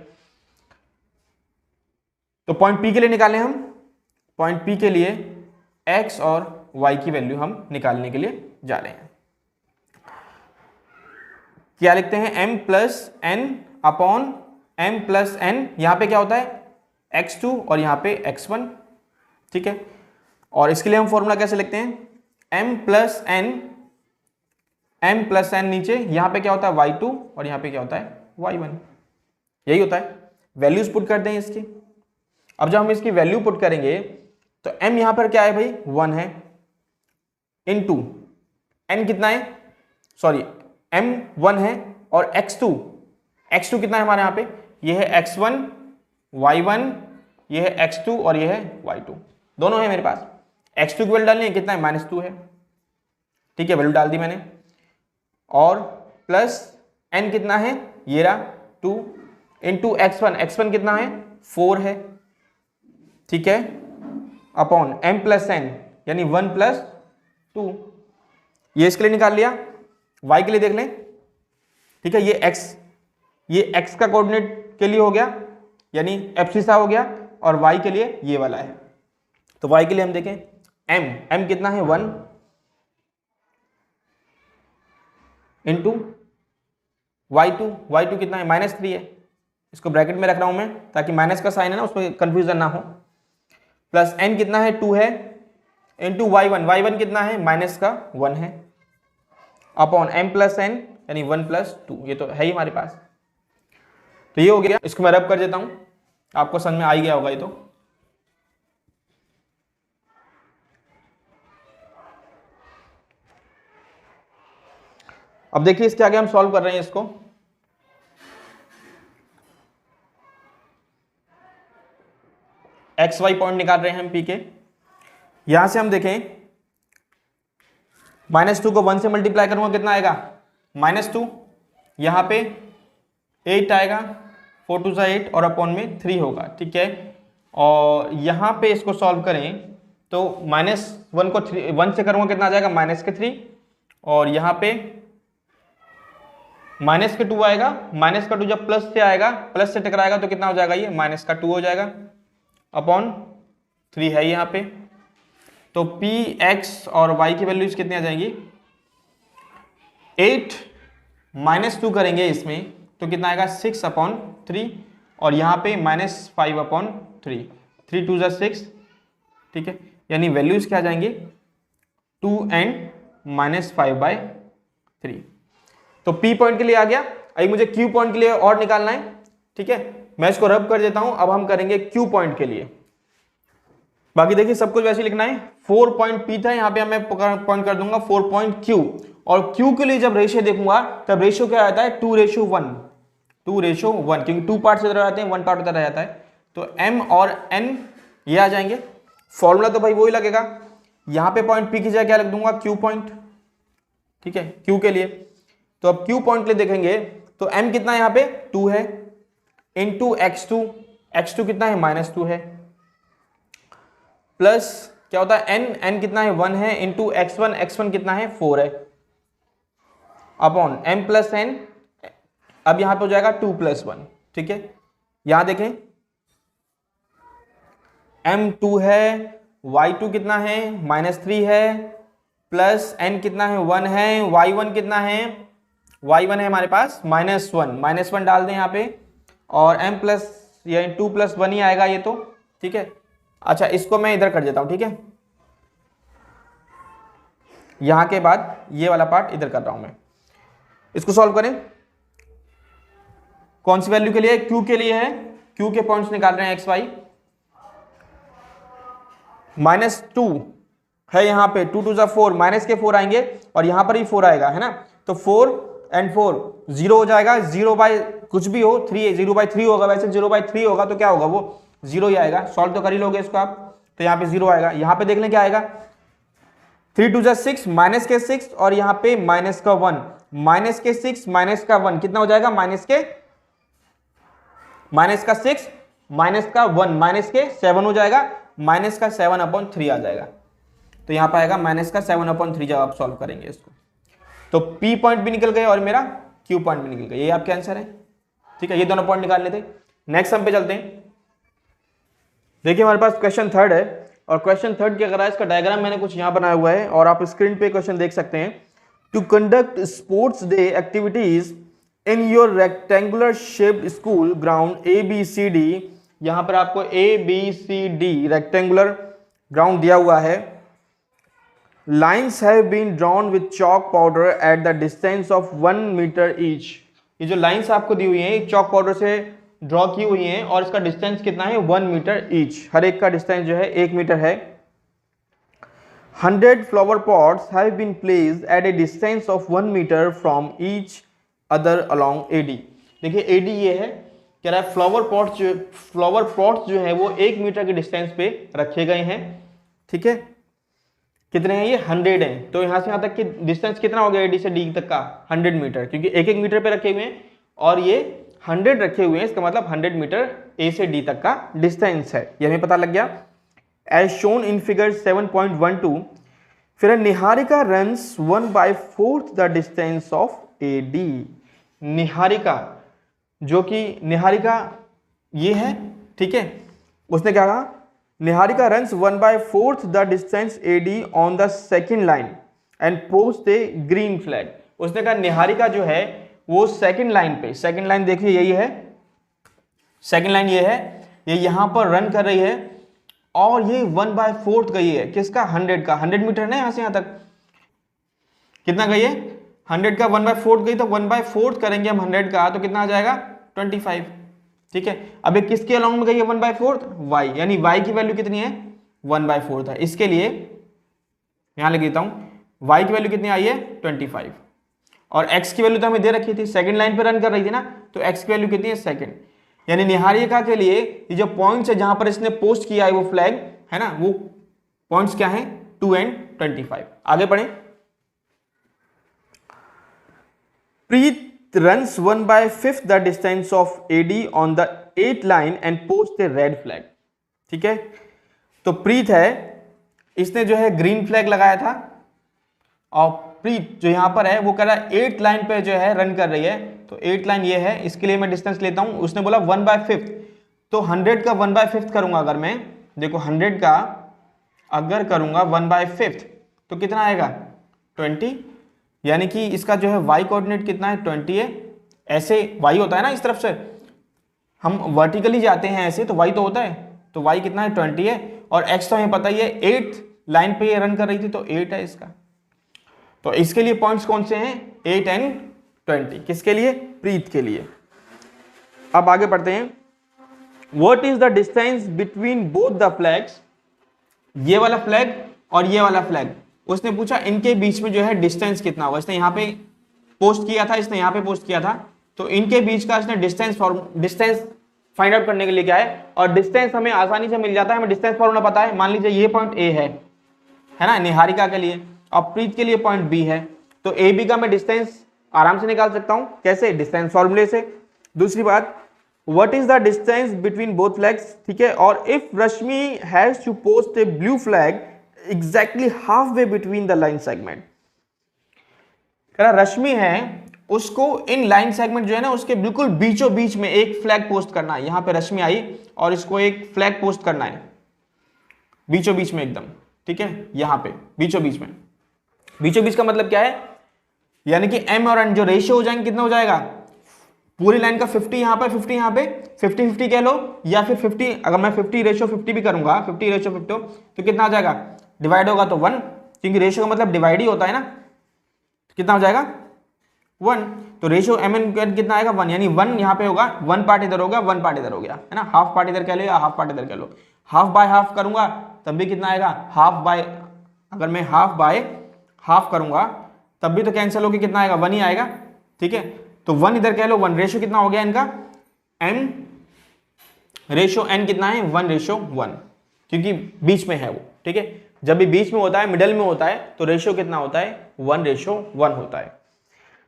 तो पॉइंट P के लिए निकालें हम, पॉइंट P के लिए x और y की वैल्यू हम निकालने के लिए जा रहे हैं। क्या लिखते हैं, m plus n upon m plus n, यहां पे क्या होता है x2 और यहां पे x1, ठीक है, और इसके लिए हम फॉर्मूला कैसे लिखते हैं, m प्लस n नीचे, यहां पे क्या होता है y2 और यहां पे क्या होता है y1, यही होता है। वैल्यूज पुट करते हैं इसकी। अब जब हम इसकी वैल्यू पुट करेंगे तो m यहां पर क्या है भाई 1 है, इनटू n कितना है, सॉरी m 1 है, और x2 कितना है हमारे यहाँ पे, ये है x1 y1, ये है x2 और ये है y2, दोनों है मेरे पास। x2 की वैल्यू डालनी है, कितना है -2 है, ठीक है, वैल्यू डाल दी मैंने, और प्लस n कितना है, ये रहा 2, इंटू x1 कितना है 4 है, ठीक है, अपॉन m प्लस n यानी 1 प्लस 2, ये इसके लिए निकाल लिया। y के लिए देख लें, ठीक है, ये x का कोऑर्डिनेट के लिए हो गया, यानी एब्सिसा हो गया, और y के लिए ये वाला है। तो y के लिए हम देखें, m कितना है 1 इंटू y2 कितना है -3 है, इसको ब्रैकेट में रख रहा हूं मैं ताकि माइनस का साइन है ना उसमें कंफ्यूजन ना हो, प्लस n कितना है 2 है, इंटू y1 कितना है -1 है, अपॉन m प्लस n यानी 1 प्लस 2, ये तो है ही हमारे पास। तो ये हो गया, इसको मैं रब कर देता हूं, आपको समझ में आ ही गया होगा ये तो। अब देखिए इसके आगे हम सॉल्व कर रहे हैं इसको, एक्स वाई पॉइंट निकाल रहे हैं हम P के। यहां से हम देखें -2 को 1 से मल्टीप्लाई करूंगा कितना आएगा, -2, यहां पे 8 आएगा, 4 2 8 और अपॉन में 3 होगा, ठीक है, और यहां पे इसको सॉल्व करें तो -1 को 1 से करूंगा कितना आ जाएगा, -3, और यहां पे -2 आएगा, -2 जब प्लस से आएगा, प्लस से टकराएगा तो कितना हो जाएगा, ये -2 हो जाएगा, अपॉन 3 है यहाँ पे। तो p x और y की वैल्यूज कितनी आ जाएंगी, 8 -2 करेंगे इसमें तो कितना आएगा 6/3, और यहाँ पे -5/3, 3 2 6, ठीक है, यानी वैल्यूज क्या आ जाएंगी 2 and -5/3। तो P पॉइंट के लिए आ गया। अभी मुझे Q पॉइंट के लिए और निकालना है, ठीक है, मैं इसको रब कर देता हूं। अब हम करेंगे Q पॉइंट के लिए। बाकी देखिए सब कुछ वैसे ही लिखना है। 4 पॉइंट P था, यहाँ पे मैं पॉइंट कर दूंगा 4 पॉइंट Q, और Q के लिए जब रेशियो देखूंगा तब रेशियो क्या आता है 2:1, 2:1, क्योंकि 2 पार्ट इधर आते हैं, 1 पार्ट उधर रह जाता है। तो M और N ये आ जाएंगे। फॉर्मूला तो भाई वही लगेगा, यहाँ पे पॉइंट P की जगह क्या लिख दूंगा Q पॉइंट, ठीक है, Q के लिए। तो अब Q पॉइंट के लिए देखेंगे तो M कितना है यहाँ पे 2 है, इंटू x2 कितना है -2 है, प्लस क्या होता है n कितना है 1 है, इंटू x1 कितना है 4 है, अपॉन m प्लस n, अब यहां पे हो जाएगा 2 + 1, ठीक है। यहां देखें m 2 है, y2 कितना है -3 है, प्लस n कितना है 1 है, y1 कितना है, y1 है हमारे पास -1 डाल दें यहाँ पे, और m प्लस यानी 2 + 1 ही आएगा ये तो, ठीक है। अच्छा इसको मैं इधर कर देता हूं, ठीक है, यहां के बाद ये वाला पार्ट इधर कर रहा हूं मैं। इसको सॉल्व करें, कौन सी वैल्यू के लिए, Q के लिए है, Q के पॉइंट्स निकाल रहे हैं x y। -2 है यहाँ पे 2 2 जा 4, माइनस के 4 आएंगे और यहाँ पर भी 4 आएगा, है ना। तो 4 and 4 0 हो जाएगा, 0 बाय कुछ भी हो 3, 0/3 होगा, वैसे 0/3 होगा तो क्या होगा, वो 0 ही आएगा। सॉल्व तो कर ही लोगे इसको आप, तो यहाँ पे 0 आएगा। यहाँ पे देख लें क्या आएगा, 3 2 जा 6, माइनस के 6 और यहाँ पे माइनस का 1, माइनस के 6 माइनस का 1 कितना हो जाएगा, माइनस का 6 माइनस का 1 माइनस के 7 हो जाएगा, माइनस का 7/3 आ जाएगा। तो यहाँ पर आएगा माइनस का 7/3 जब आप सॉल्व करेंगे इसको। तो P पॉइंट भी निकल गए और मेरा Q पॉइंट भी निकल गया, ये आपके आंसर है। ठीक है, ये दोनों पॉइंट निकालने थे। नेक्स्ट सम पे चलते हैं। देखिए हमारे पास क्वेश्चन 3 है और क्वेश्चन 3 क्या कर रहा है, इसका डायग्राम मैंने कुछ यहाँ बनाया हुआ है और आप स्क्रीन पे क्वेश्चन देख सकते हैं। To conduct sports day activities in your rectangular shaped school ground ABCD, यहाँ पर आपको ABCD रेक्टेंगुलर ग्राउंड दिया हुआ है। Lines have been drawn with chalk powder at the distance of 1 meter each. ये जो लाइंस आपको दी हुई हैं चॉक पाउडर से ड्रॉ की हुई हैं और इसका डिस्टेंस कितना है, 1 मीटर ईच, हर एक का डिस्टेंस जो है 1 मीटर है। 100 flower pots have been placed at a distance of 1 meter from each other along AD. देखिए AD ये है, कह रहा है फ्लावर पॉट्स जो है वो 1 मीटर के डिस्टेंस पे रखे गए हैं। ठीक है, कितने हैं ये, 100 हैं। तो यहाँ से यहाँ तक की डिस्टेंस कितना हो गया AD से D तक का, 100 मीटर, क्योंकि 1 1 मीटर पे रखे हुए हैं और ये 100 रखे हुए हैं, इसका मतलब 100 मीटर A से D तक का डिस्टेंस है, ये हमें पता लग गया। एज शोन इन फिगर 7.12, फिर Niharika runs 1/4 the distance of AD। Niharika, जो कि निहारिका ये है, ठीक है, उसने क्या कहा, Niharika runs 1/4 the distance AD on the second line and posts a green flag। उसने कहा निहारिका जो है वो सेकंड लाइन पे, सेकंड लाइन देखिए यही है, सेकंड लाइन ये है, ये यहां पर रन कर रही है और ये 1/4 गई है, किसका, 100 का, 100 मीटर ना यहां से यहां तक, कितना गई है, 100 का 1/4 गई, तो 1/4 करेंगे हम 100 का तो कितना आ जाएगा, 25। ठीक है, अब ये किसके अलॉन्ग में गई है 1/4, y, यानी y की वैल्यू कितनी है, 1/4 है। इसके लिए यहां लिख देता हूं, y की वैल्यू कितनी आई है, 25, और x की वैल्यू तो हमें दे रखी थी, सेकंड लाइन पे रन कर रही थी ना, तो x की वैल्यू कितनी है, सेकंड। यानी निहारिका के लिए ये जो पॉइंट्स है जहां पर इसने पोस्ट किया है वो फ्लैग है ना, वो पॉइंट्स क्या है, 2 and 25। आगे बढ़े। प्रीत runs 1/5 the distance of AD on the 8 line and posts a red flag। ठीक है, तो प्रीत है, इसने जो है ग्रीन फ्लैग लगाया था और प्रीत जो यहां पर है वो कह रहा है 8 लाइन पे जो है रन कर रही है, तो 8 लाइन ये है, इसके लिए मैं डिस्टेंस लेता हूं, उसने बोला 1/5, तो 100 का 1/5 करूंगा अगर मैं, देखो 100 का अगर करूंगा 1/5 तो कितना आएगा, 20, यानी कि इसका जो है y कोऑर्डिनेट कितना है, 20 है। ऐसे y होता है ना, इस तरफ से हम वर्टिकली जाते हैं ऐसे, तो y तो होता है, तो y कितना है, 20 है, और x तो हमें पता ही है 8 लाइन पे ये रन कर रही थी, तो 8 है इसका। तो इसके लिए पॉइंट्स कौन से हैं, 8 and 20, किसके लिए, प्रीत के लिए। अब आगे पढ़ते हैं, what is the distance between both the flags, ये वाला फ्लैग और ये वाला फ्लैग, उसने पूछा इनके बीच में जो है डिस्टेंस कितना होगा। इसने यहाँ पे पोस्ट किया था, इसने यहाँ पे पोस्ट किया था, तो इनके बीच का इसने डिस्टेंस फाइंड आउट करने के लिए क्या है, और डिस्टेंस हमें आसानी से मिल जाता है, हमें डिस्टेंस फॉर्मूला पता है। मान लीजिए ये पॉइंट ए है ना निहारिका के लिए, और प्रीत के लिए पॉइंट बी है, तो ए बी का मैं डिस्टेंस आराम से निकाल सकता हूं, कैसे, डिस्टेंस फॉर्मूले से। दूसरी बात, what is the distance between both flags, ठीक है, और if Rashmi has to post a blue flag exactly half way between the line segment, Rashmi है उसको इन लाइन सेगमेंट जो है ना उसके बिल्कुल बीचों बीच में एक फ्लैग पोस्ट करना है। यहां पे रश्मि आई और इसको एक फ्लैग पोस्ट करना है बीचों बीच में एकदम, ठीक है, यहां पे बीचों बीच में। बीचों बीच का मतलब क्या है, यानी कि m और n जो रेशियो हो जाएंगे कितना हो जाएगा, पूरी लाइन का 50 यहां पे 50 यहां पे 50-50 कह लो, या फिर 50, अगर मैं 50:50 भी करूंगा 50:50 तो कितना आ जाएगा, डिवाइड होगा तो 1, क्योंकि रेशियो का मतलब डिवाइड ही होता है ना, कितना हो जाएगा 1, तो रेशियो m n कितना आएगा 1, यानी 1 यहाँ पे होगा, 1 पार्ट इधर हो गया 1 पार्ट इधर हो गया, है ना, हाफ पार्ट इधर कह लो या हाफ पार्ट इधर कह लो। हाफ बाय हाफ करूंगा तब भी कितना आएगा, हाफ बाय अगर मैं हाफ बाय हाफ करूंगा तब भी तो कैंसिल होकर कितना आएगा, 1 ही आएगा। ठीक है, तो 1 इधर कह लो, 1 रेशो कितना हो गया इनका, m रेशो n कितना है, 1:1, क्योंकि बीच में है वो। ठीक है, जब भी बीच में होता है, मिडल में होता है, तो रेशियो कितना होता है, 1:1 होता है।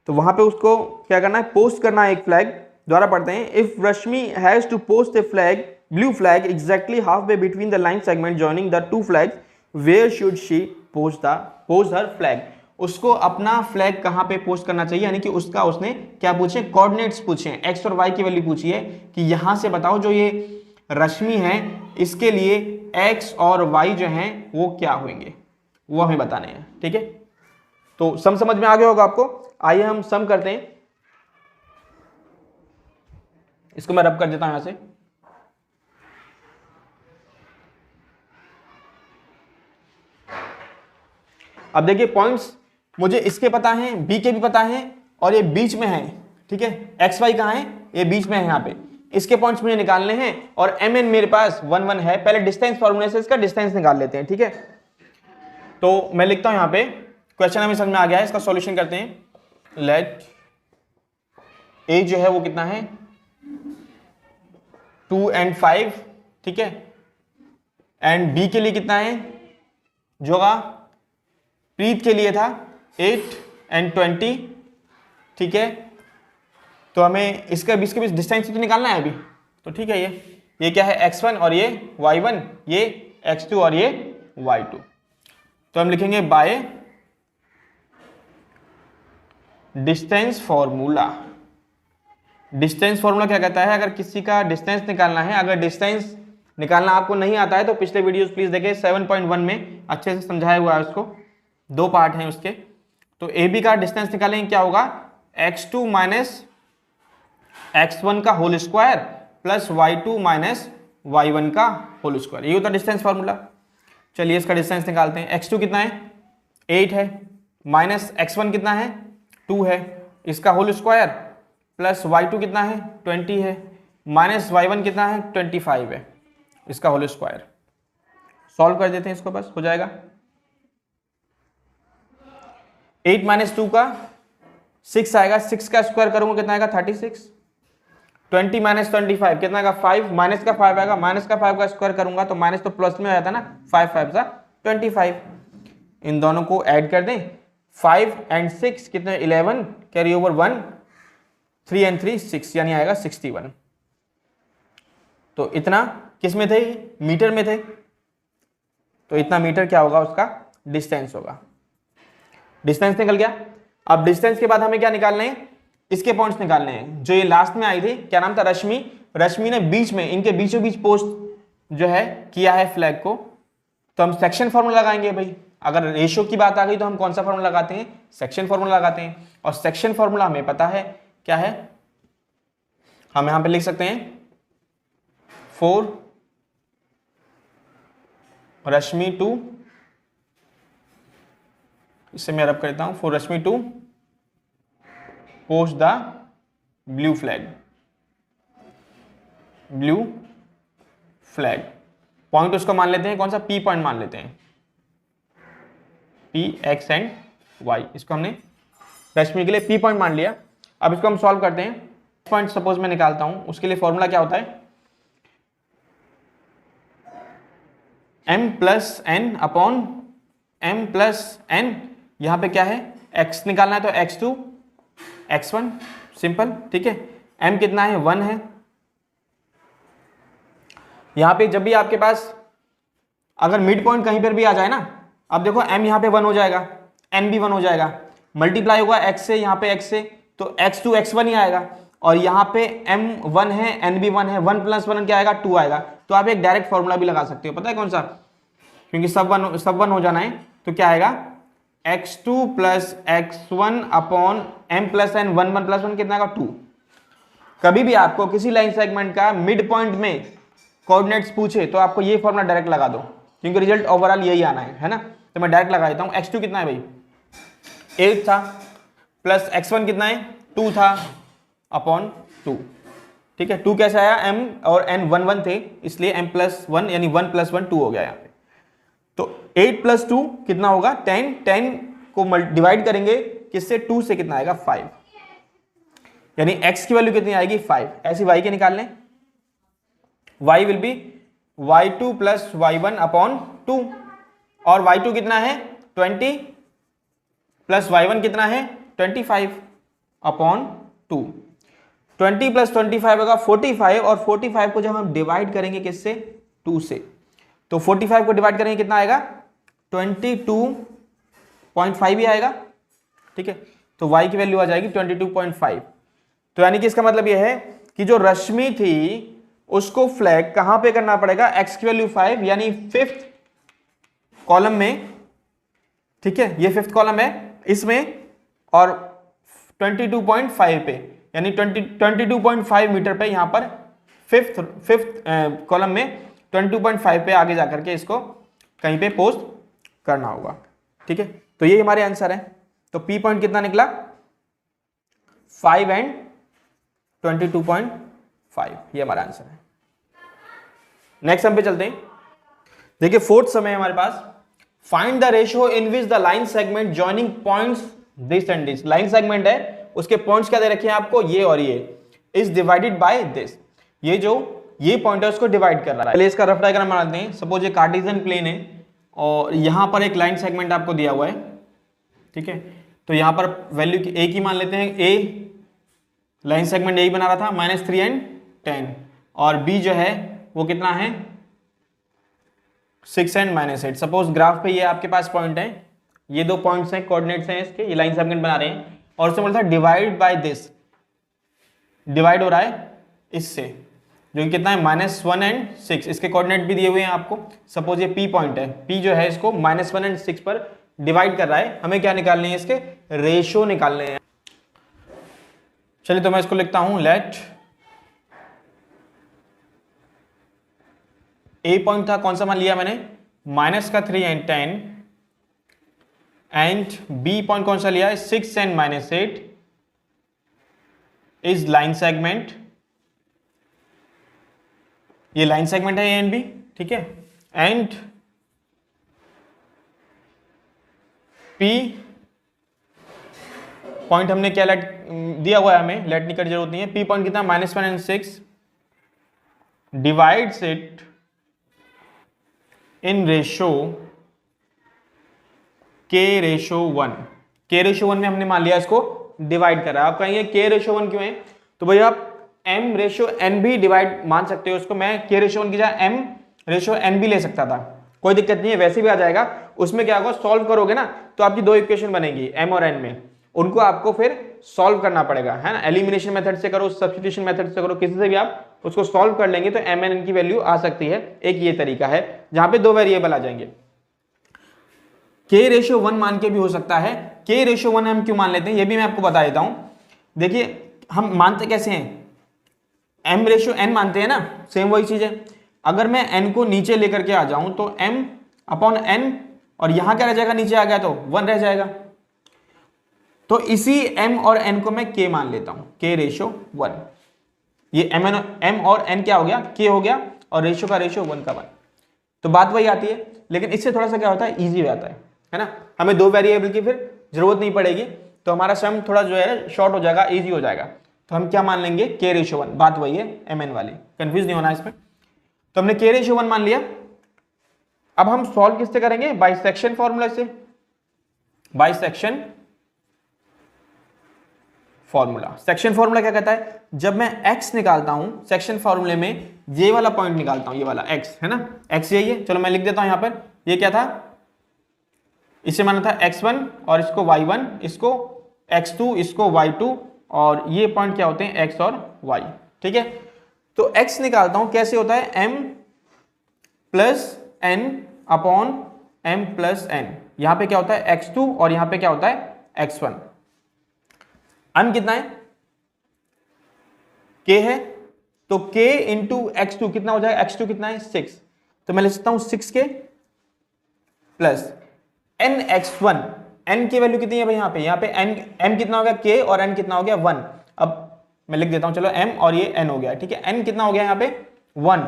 तो वहां पे उसको क्या करना है, पोस्ट करना है एक फ्लैग। द्वारा पढ़ते हैं, if Rashmi has to post a flag, blue flag exactly half way between the line segment joining the two flags, where should she post her flag. उसको अपना फ्लैग कहां पे पोस्ट करना चाहिए, यानी कि उसका उसने क्या पूछे, कोऑर्डिनेट्स पूछे, एक्स और वाई की वैल्यू पूछी है कि यहां से बताओ जो ये रश्मि है इसके लिए एक्स और वाई जो हैं वो क्या होंगे, वो हमें बताने हैं। ठीक है, तो सम समझ में आ गया होगा आपको। आइए हम सम करते हैं, इसको मैं रब कर देता हूं यहां से। अब देखिए पॉइंट्स मुझे इसके पता हैं, बी के भी पता हैं, और ये बीच में है। ठीक है, एक्स वाई कहां है, ये बीच में है यहाँ पे, इसके पॉइंट्स मुझे निकालने हैं, और एम एन मेरे पास 1 1 है। पहले डिस्टेंस फॉर्मूले से इसका डिस्टेंस निकाल लेते हैं। ठीक है, तो मैं लिखता हूं यहां पे, क्वेश्चन हमें समझ में आ गया है, इसका सॉल्यूशन करते हैं। लेट ए जो है वो कितना है, 2 and 5। ठीक है, एंड बी के लिए कितना है, जो प्रीत के लिए था 8 and 20। ठीक है, तो हमें इसके बीच डिस्टेंस तो निकालना है अभी, तो ठीक है, ये क्या है, x1 और ये y1, ये x2 और ये y2। तो हम लिखेंगे by distance formula. Distance formula क्या कहता है, अगर किसी का डिस्टेंस निकालना है, अगर डिस्टेंस निकालना आपको नहीं आता है तो पिछले वीडियोस प्लीज देखें, 7.1 में अच्छे से समझाया हुआ है उसको, 2 पार्ट हैं उसके। तो ए बी का डिस्टेंस निकालेंगे, क्या होगा, x2 माइनस x1 का whole square plus y2 minus y1 का होल स्क्वायर, ये होता है डिस्टेंस फॉर्मूला। चलिए इसका डिस्टेंस निकालते हैं। x2 कितना है, 8 है, माइनस x1 कितना है, 2 है, इसका होल स्क्वायर प्लस y2 कितना है, 20 है, माइनस y1 कितना है, 25 है, इसका होल स्क्वायर। सॉल्व कर देते हैं इसको, बस हो जाएगा। 8 माइनस 2 का 6 आएगा, 6 का स्क्वायर करूंगा कितना आएगा, 36। 20 माइनस 25 कितना आएगा, 5, माइनस का 5 आएगा, माइनस का 5 का स्क्वायर करूंगा तो माइनस तो प्लस में आ जाता है ना, 5 5 सा 25। इन दोनों को ऐड कर दें, 5 and 6 कितने, 11, कैरी ओवर 1, 3 and 3 6, यानी आएगा 61। तो इतना किस में थे, मीटर में थे, तो इतना मीटर क्या होगा, उसका डिस्टेंस होगा। डिस्टेंस निकल गया। अब डिस्टेंस के बाद हमें क्या निकालने हैं, इसके पॉइंट्स निकालने हैं। जो ये लास्ट में आई थी, क्या नाम था, रश्मि। रश्मि ने बीच में, इनके बीचों बीच पोस्ट जो है किया है फ्लैग को, तो हम सेक्शन फॉर्मूला लगाएंगे भाई। अगर रेशियो की बात आ गई तो हम कौन सा फॉर्मूला लगाते हैं, सेक्शन फॉर्मूला लगाते हैं। और सेक्शन फॉर्मूला हमें पता है क्या है, हम यहां पे लिख सकते हैं 4 रश्मि 2, इससे मैं रब करता हूं, 4 रश्मि 2 post the blue flag. Blue flag point उसको मान लेते हैं, कौन सा, पी पॉइंट मान लेते हैं, पी एक्स एंड वाई। इसको हमने रश्मि के लिए पी पॉइंट मान लिया। अब इसको हम सॉल्व करते हैं। पॉइंट सपोज मैं निकालता हूं, उसके लिए फॉर्मूला क्या होता है, m plus N upon m plus N. यहां पे क्या है, x निकालना है तो x2 x1, सिंपल। ठीक है, m कितना है, 1 है। यहां पे जब भी आपके पास अगर मिड पॉइंट कहीं पर भी आ जाए ना, अब देखो m यहां पे 1 हो जाएगा, n भी 1 हो जाएगा, मल्टीप्लाई होगा x से, यहां पे x से, तो x2 x1 ही आएगा। और यहां पे m 1 है, n भी 1 है, 1 प्लस 1 क्या आएगा, 2 आएगा। तो आप एक डायरेक्ट फॉर्मूला भी लगा सकते हो, पता है कौन सा, क्योंकि सब वन हो जाना है, तो क्या आएगा, x2 plus x1 upon m plus n, 1 1 plus 1 कितना आएगा, 2। कभी भी आपको किसी लाइन सेगमेंट का मिड पॉइंट में कोऑर्डिनेट्स पूछे तो आपको ये फॉर्मूला डायरेक्ट लगा दो, क्योंकि रिजल्ट ओवरऑल यही आना है ना। तो मैं डायरेक्ट लगा देता हूं, x2 कितना है भाई, 8 था, प्लस x1 कितना है, 2 था, अपॉन 2। ठीक है, 2 कैसे आया, m और n 1 1 थे, इसलिए m प्लस 1 यानी 1 प्लस 1 2 हो गया यहाँ पे। तो 8 प्लस 2 कितना होगा 10, 10 को डिवाइड करेंगे किससे 2 से, कितना आएगा 5, यानी x की वैल्यू कितनी आएगी 5। ऐसी y के निकाल लें, y will B y2 plus y1 upon 2, और y2 कितना है 20 प्लस y1 कितना है 25 अपॉन 2। 20 प्लस 25 होगा 45, और 45 को जब हम डिवाइड करेंगे किससे 2 से, तो 45 को डिवाइड करेंगे कितना आएगा 22.5 ही आएगा। ठीक है, तो y की वैल्यू आ जाएगी 22.5। तो यानी कि इसका मतलब यह है कि जो रश्मि थी उसको फ्लैग कहां पे करना पड़ेगा, x की वैल्यू 5 यानी 5th कॉलम में। ठीक है, ये 5th कॉलम है इसमें, और 22.5 पे यानी 22.5 मीटर पे यहां पर 5th कॉलम में 22.5 पे आगे जाकर के इसको कहीं पे पोस्ट करना होगा। ठीक है, तो ये हमारे आंसर है। तो P पॉइंट कितना निकला 5 एंड 22.5, ये हमारा आंसर है। नेक्स्ट सम पे चलते हैं। देखिए 4th सम है हमारे पास, find the ratio in which the line segment joining points this and this. Line segment है, उसके पॉइंट्स क्या दे रखे हैं आपको, ये और ये, इज डिवाइडेड बाय दिस। ये जो ये पॉइंट है उसको डिवाइड कर रहा है। पहले इसका रफ डायग्राम बनाते हैं। सपोज ये कार्टेशियन प्लेन है और यहां पर एक लाइन सेगमेंट आपको दिया हुआ है। ठीक है, तो यहां पर वैल्यू ए की मान लेते हैं, ए लाइन सेगमेंट यही बना रहा था -3 एंड 10, और बी जो है वो कितना है 6 एंड -8। सपोज ग्राफ पे ये आपके पास पॉइंट है, ये दो पॉइंट्स हैं, कोऑर्डिनेट्स हैं इसके, ये लाइन सेगमेंट बना रहे हैं, और उससे बोलता है डिवाइड बाय दिस, डिवाइड हो रहा है इससे, जो कि कितना है -1 एंड 6। इसके कोऑर्डिनेट भी दिए हुए हैं आपको। सपोज ये पी पॉइंट है, पी जो है इसको -1 एंड 6 पर डिवाइड कर रहा है। हमें क्या निकालने हैं, इसके रेशियो निकालने हैं। चलिए तो मैं इसको लिखता हूं, लेट ए पॉइंट था, कौन सा मान लिया मैंने -3 एंड 10, एंड बी पॉइंट कौन सा लिया है 6 एंड -8 इज लाइन सेगमेंट। ये लाइन सेगमेंट है ए एंड बी। ठीक है, एंड पी पॉइंट हमने क्या लेट दिया हुआ है, हमें लेट निकल जरूरत नहीं है। पी पॉइंट कितना -1 and 6 divides it in ratio K/1। K/1 में हमने मान लिया इसको डिवाइड करा। आप कहेंगे K/1 क्यों है, तो भैया आप M/N भी डिवाइड मान सकते हो उसको। मैं K/1 की जगह M/N भी ले सकता था, कोई दिक्कत नहीं है, वैसे भी आ जाएगा। उसमें क्या होगा, सॉल्व करोगे ना तो आपकी दो इक्वेशन बनेगी M और N में, उनको आपको फिर सॉल्व करना पड़ेगा, है ना। एलिमिनेशन मेथड से करो, सब्स्टिट्यूशन मेथड से करो, किसी से भी आप उसको सॉल्व कर लेंगे तो M और N की वैल्यू आ सकती है। एक ये तरीका है जहां पे दो वेरिएबल आ जाएंगे। K/1 मान के भी हो सकता है। K/1 हम क्यों मान लेते हैं ये भी मैं आपको बता देता हूं। देखिए हम मानते कैसे हैं, M/N मानते हैं ना, सेम वही चीज है। अगर मैं n को नीचे लेकर के आ जाऊं तो M/N, और यहां क्या रह जाएगा, नीचे आ गया तो 1 रह जाएगा। तो इसी M और N को मैं K मान लेता हूं, K/1। ये M और N क्या हो गया, K हो गया, और रेशियो का रेशियो 1 का 1। तो बात वही आती है, लेकिन इससे थोड़ा सा क्या होता है, ईजी हो जाता है ना। हमें दो वेरिएबल की फिर जरूरत नहीं पड़ेगी, तो हमारा सम थोड़ा जो है शॉर्ट हो जाएगा, ईजी हो जाएगा। तो हम क्या मान लेंगे, K/1। बात वही है MN वाली, कंफ्यूज नहीं होना इसमें। तो हमने K/1 मान लिया। अब हम सॉल्व किससे करेंगे, बाइसेक्शन फॉर्मूला से। बाइसेक्शन फॉर्मूला, सेक्शन फॉर्मूला क्या कहता है, जब मैं x निकालता हूं सेक्शन फॉर्मूले में, ये वाला पॉइंट निकालता हूं, ये वाला x है ना, x यही है। चलो मैं लिख देता हूं यहां पर, ये क्या था, इसे माना था x1 और इसको y1, इसको x2, इसको y2, और ये पॉइंट क्या होते हैं x और y। ठीक है, तो x निकालता हूं, कैसे होता है, m+n अपॉन m+n। यहां पे क्या होता है x2 और यहां पे क्या होता है x1। n कितना है, k है, तो k इंटू x2 कितना हो जाएगा, x2 कितना है 6, तो मैं लिख सकता हूं 6k प्लस nx1। n की वैल्यू कितनी है भाई, यहाँ पे m कितना हो गया k, और n कितना हो गया 1। अब मैं लिख देता हूं, चलो m और ये n हो गया। ठीक है, n कितना हो गया यहाँ पे 1,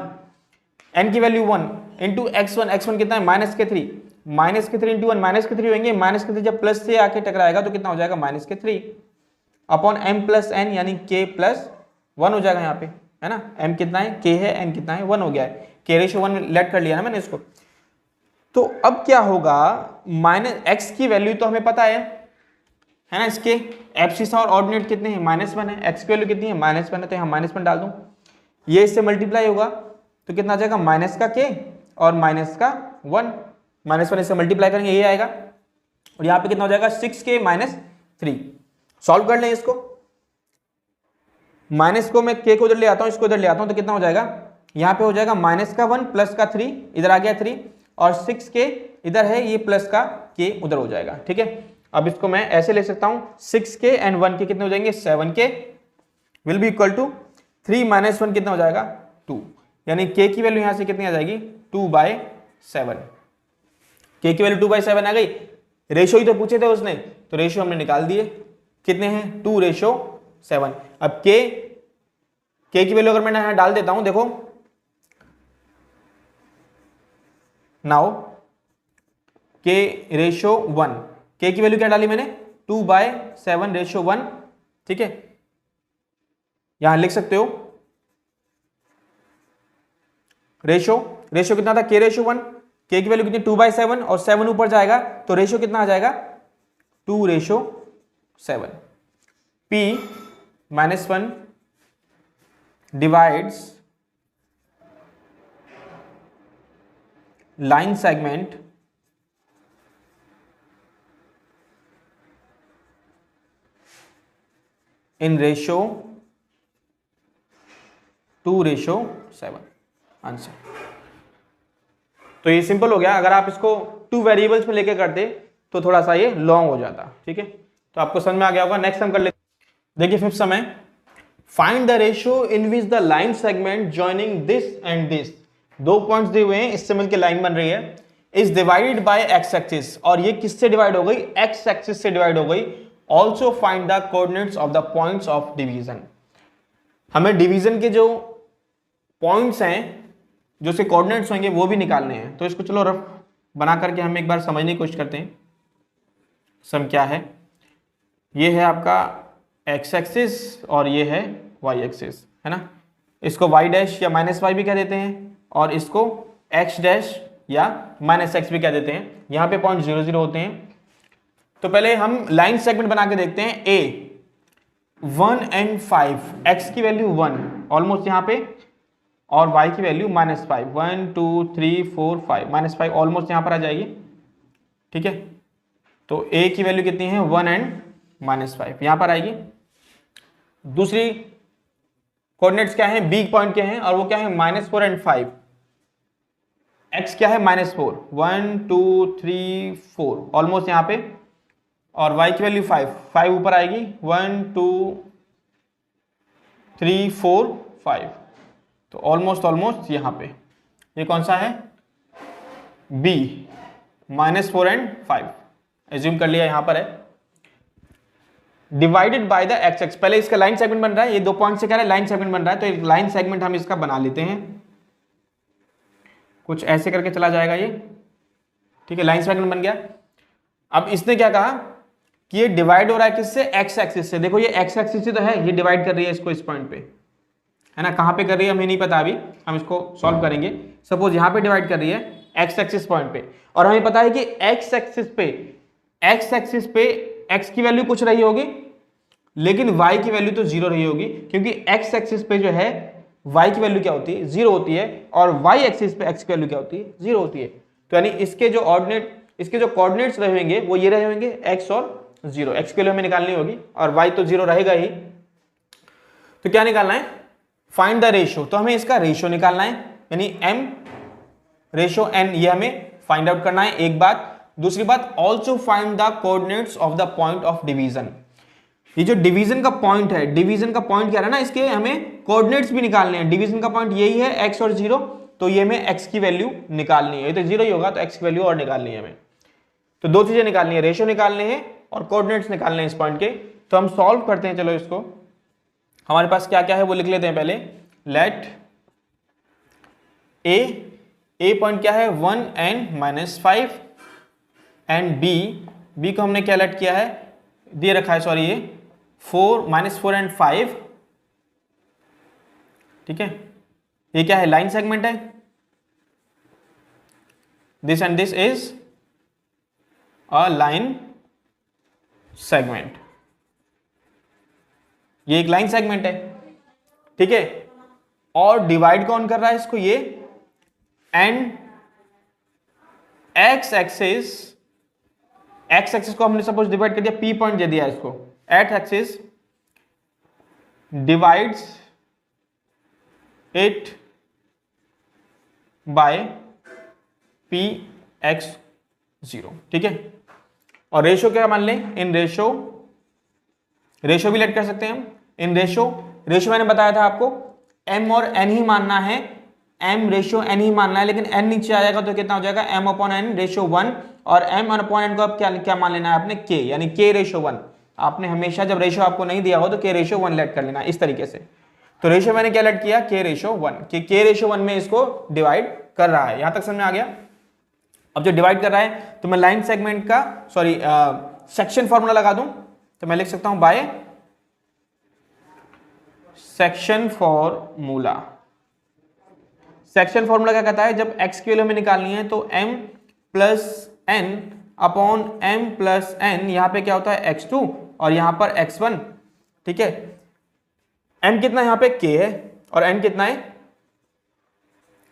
n की वैल्यू 1 इंटू x1 कितना है -k3, माइनस के 3 इंटू 1 माइनस के 3 होंगे, माइनस के 3 जब प्लस से आके टकराएगा तो कितना हो जाएगा माइनस के 3 अपॉन m प्लस n यानी k प्लस 1 हो जाएगा यहाँ पे, है ना। m कितना है, k है, n कितना है 1 हो गया है, k रेशियो 1 लेट कर लिया ना मैंने इसको। तो अब क्या होगा, माइनस x की वैल्यू तो हमें पता है ना, इसके एब्सिस और ऑर्डिनेट कितने हैं -1 है, x की वैल्यू कितनी है -1 है, तो यहाँ -1 डाल दूं, ये इससे मल्टीप्लाई होगा तो कितना आ जाएगा माइनस का k और माइनस का 1, -1 इससे मल्टीप्लाई करेंगे ये आएगा, और यहाँ पे कितना हो जाएगा 6k - 3। सॉल्व कर लें इसको, माइनस को मैं k को उधर ले आता हूँ, इसको उधर ले आता हूँ, तो कितना हो जाएगा, यहाँ पे हो जाएगा माइनस का 1 प्लस का 3 इधर आ गया 3 और 6k इधर है, ये प्लस का k उधर हो जाएगा, ठीक है। अब इसको मैं ऐसे ले सकता हूँ 6k एंड 1k कितने हो जाएंगे 7k will be equal to 3 - 1 कितना हो जाएगा 2, यानी k की वैल्यू यहाँ से कितनी आ जाएगी 2/7, k की वैल्यू 2/7 आ गई। रेशो ही तो पूछे थे उसने, तो रेशो हमने निकाल दिए, कितने हैं 2:7। अब k की वैल्यू अगर मैं यहां डाल देता हूं, देखो नाउ k रेशो 1, k की वैल्यू क्या डाली मैंने 2/7:1, ठीक है। यहां लिख सकते हो रेशो कितना था k रेशो 1, k की वैल्यू कितनी 2/7 और 7 ऊपर जाएगा तो रेशो कितना आ जाएगा 2:7। p -1 divides line segment in ratio 2:7 answer. तो ये सिंपल हो गया, अगर आप इसको 2 वेरिएबल्स में लेके करते तो थोड़ा सा ये लॉन्ग हो जाता, ठीक है। तो आपको समझ में आ गया होगा। नेक्स्ट हम कर लेते, देखिए फिफ्थ समय, find the ratio in which the line segment joining this and this, 2 points दिए हुए हैं, इससे मिलकर लाइन बन रही है, is divided by x axis, और ये किससे डिवाइड हो गई एक्स एक्सिस से डिवाइड हो गई। Also find the coordinates of the points of division, हमें डिवीजन के जो पॉइंट्स हैं जो उसके कोऑर्डिनेट्स होंगे वो भी निकालने हैं। तो इसको चलो रफ बना करके हम एक बार समझने की कोशिश करते हैं। सम क्या है, ये है आपका एक्स एक्सिस और ये है वाई एक्सिस, है ना। इसको वाई डैश या -y भी कह देते हैं और इसको एक्स डैश या -x भी कह देते हैं। यहाँ पे पॉइंट 0 0 होते हैं। तो पहले हम लाइन सेगमेंट बना के देखते हैं। a 1 and 5, x की वैल्यू 1 ऑलमोस्ट यहाँ पे, और y की वैल्यू -5, 1 2 3 4 5, -5 ऑलमोस्ट यहाँ पर आ जाएगी, ठीक है। तो a की वैल्यू कितनी है 1 and -5 यहाँ पर आएगी। दूसरी कोऑर्डिनेट्स क्या है, b पॉइंट क्या है, और वो क्या है -4 and 5, x क्या है -4, 1 2 3 4 ऑलमोस्ट यहाँ पे, और y की वैल्यू 5 ऊपर आएगी, 1 2 3 4 5, तो ऑलमोस्ट यहाँ पे। ये कौन सा है b, -4 and 5 एज्यूम कर लिया, यहाँ पर है। Divided by the x x, पहले इसका लाइन सेगमेंट बन रहा है, ये 2 पॉइंट से क्या है लाइन सेगमेंट बन रहा है, तो एक लाइन सेगमेंट हम इसका बना लेते हैं, कुछ ऐसे करके चला जाएगा ये, ठीक है। लाइन सेगमेंट बन गया। अब इसने क्या कहा कि ये डिवाइड हो रहा है किससे, एक्स एक्सिस से। देखो ये एक्स एक्सिस से तो है, ये डिवाइड कर रही है इसको इस पॉइंट पे, है ना। कहां पे कर रही है हमें नहीं पता, अभी हम इसको सॉल्व करेंगे। सपोज यहां पे डिवाइड कर रही है एक्स एक्सिस पॉइंट पे, और हमें पता है कि एक्स एक्सिस पे एक्स की वैल्यू कुछ रही होगी, लेकिन वाई की वैल्यू तो 0 रही होगी, क्योंकि एक्स एक्सिस पे जो है वाई की वैल्यू क्या होती है 0 होती है, और वाई एक्सिस पे एक्स की वैल्यू क्या होती है 0 होती है। तो यानी इसके जो कोऑर्डिनेट्स रहेंगे वो ये रहे होंगे एक्स और 0, एक्स की वैल्यू हमें निकालनी होगी, और वाई तो 0 रहेगा ही। तो क्या निकालना है, फाइंड द रेशियो, तो हमें इसका रेशियो निकालना है, यानी m रेशियो n, ये हमें फाइंड आउट करना है, एक बात। दूसरी बात, also find the coordinates of the point of division. ये जो डिवीजन का पॉइंट है, डिवीजन का पॉइंट क्या है ना, इसके हमें कोऑर्डिनेट्स भी निकालने हैं। डिवीजन का पॉइंट यही है x और 0, तो ये हमें x की वैल्यू निकालनी है, ये तो 0 ही होगा, तो x की वैल्यू और निकालनी है हमें। तो 2 चीजें निकालनी है, रेशियो निकालने हैं और कोऑर्डिनेट्स निकालने हैं इस पॉइंट के। तो हम सॉल्व करते हैं, चलो इसको, हमारे पास क्या क्या है वो लिख लेते हैं पहले। लेट a पॉइंट क्या है 1 and -5, एंड बी को हमने क्या लेट किया है, दे रखा है सॉरी, ये 4 -4 एंड 5, ठीक है। ये क्या है, लाइन सेगमेंट है, this and this is a line segment, ये एक लाइन सेगमेंट है, ठीक है। और डिवाइड कौन कर रहा है इसको, ये, एंड एक्स एक्सिस को हमने सपोज डिवाइड कर दिया, पी पॉइंट दे दिया इसको, x axis divides it by P x 0, ठीक है। और रेशो क्या मान लें, इन रेशो भी लेट कर सकते हैं हम, इन रेशो मैंने बताया था आपको m और n ही मानना है, m रेशो n ही मानना है, लेकिन n नीचे आ जाएगा तो कितना हो जाएगा, m अपॉन n रेशो 1, और m अपॉन n को अब क्या मान लेना है आपने, k, यानी k रेशो 1। आपने हमेशा जब रेशो आपको नहीं दिया हो तो k रेशो 1 लेट कर लेना इस तरीके से। तो रेशो मैंने क्या लेट किया, k रेशो 1, कि k रेशो 1 में इसको डिवाइड कर रहा है। यहां तक समझ में आ गया। अब जो डिवाइड कर रहा है तो मैं लाइन सेगमेंट का सॉरी सेक्शन फॉर्मूला लगा दूं, तो मैं लिख सकता हूं by section formula. Section formula क्या कहता है, जब x की वैल्यू हमें निकालनी है तो m plus n upon m plus n, यहां पे क्या होता है x2 और यहां पर x1, ठीक है। m कितना यहां पे k है और n कितना है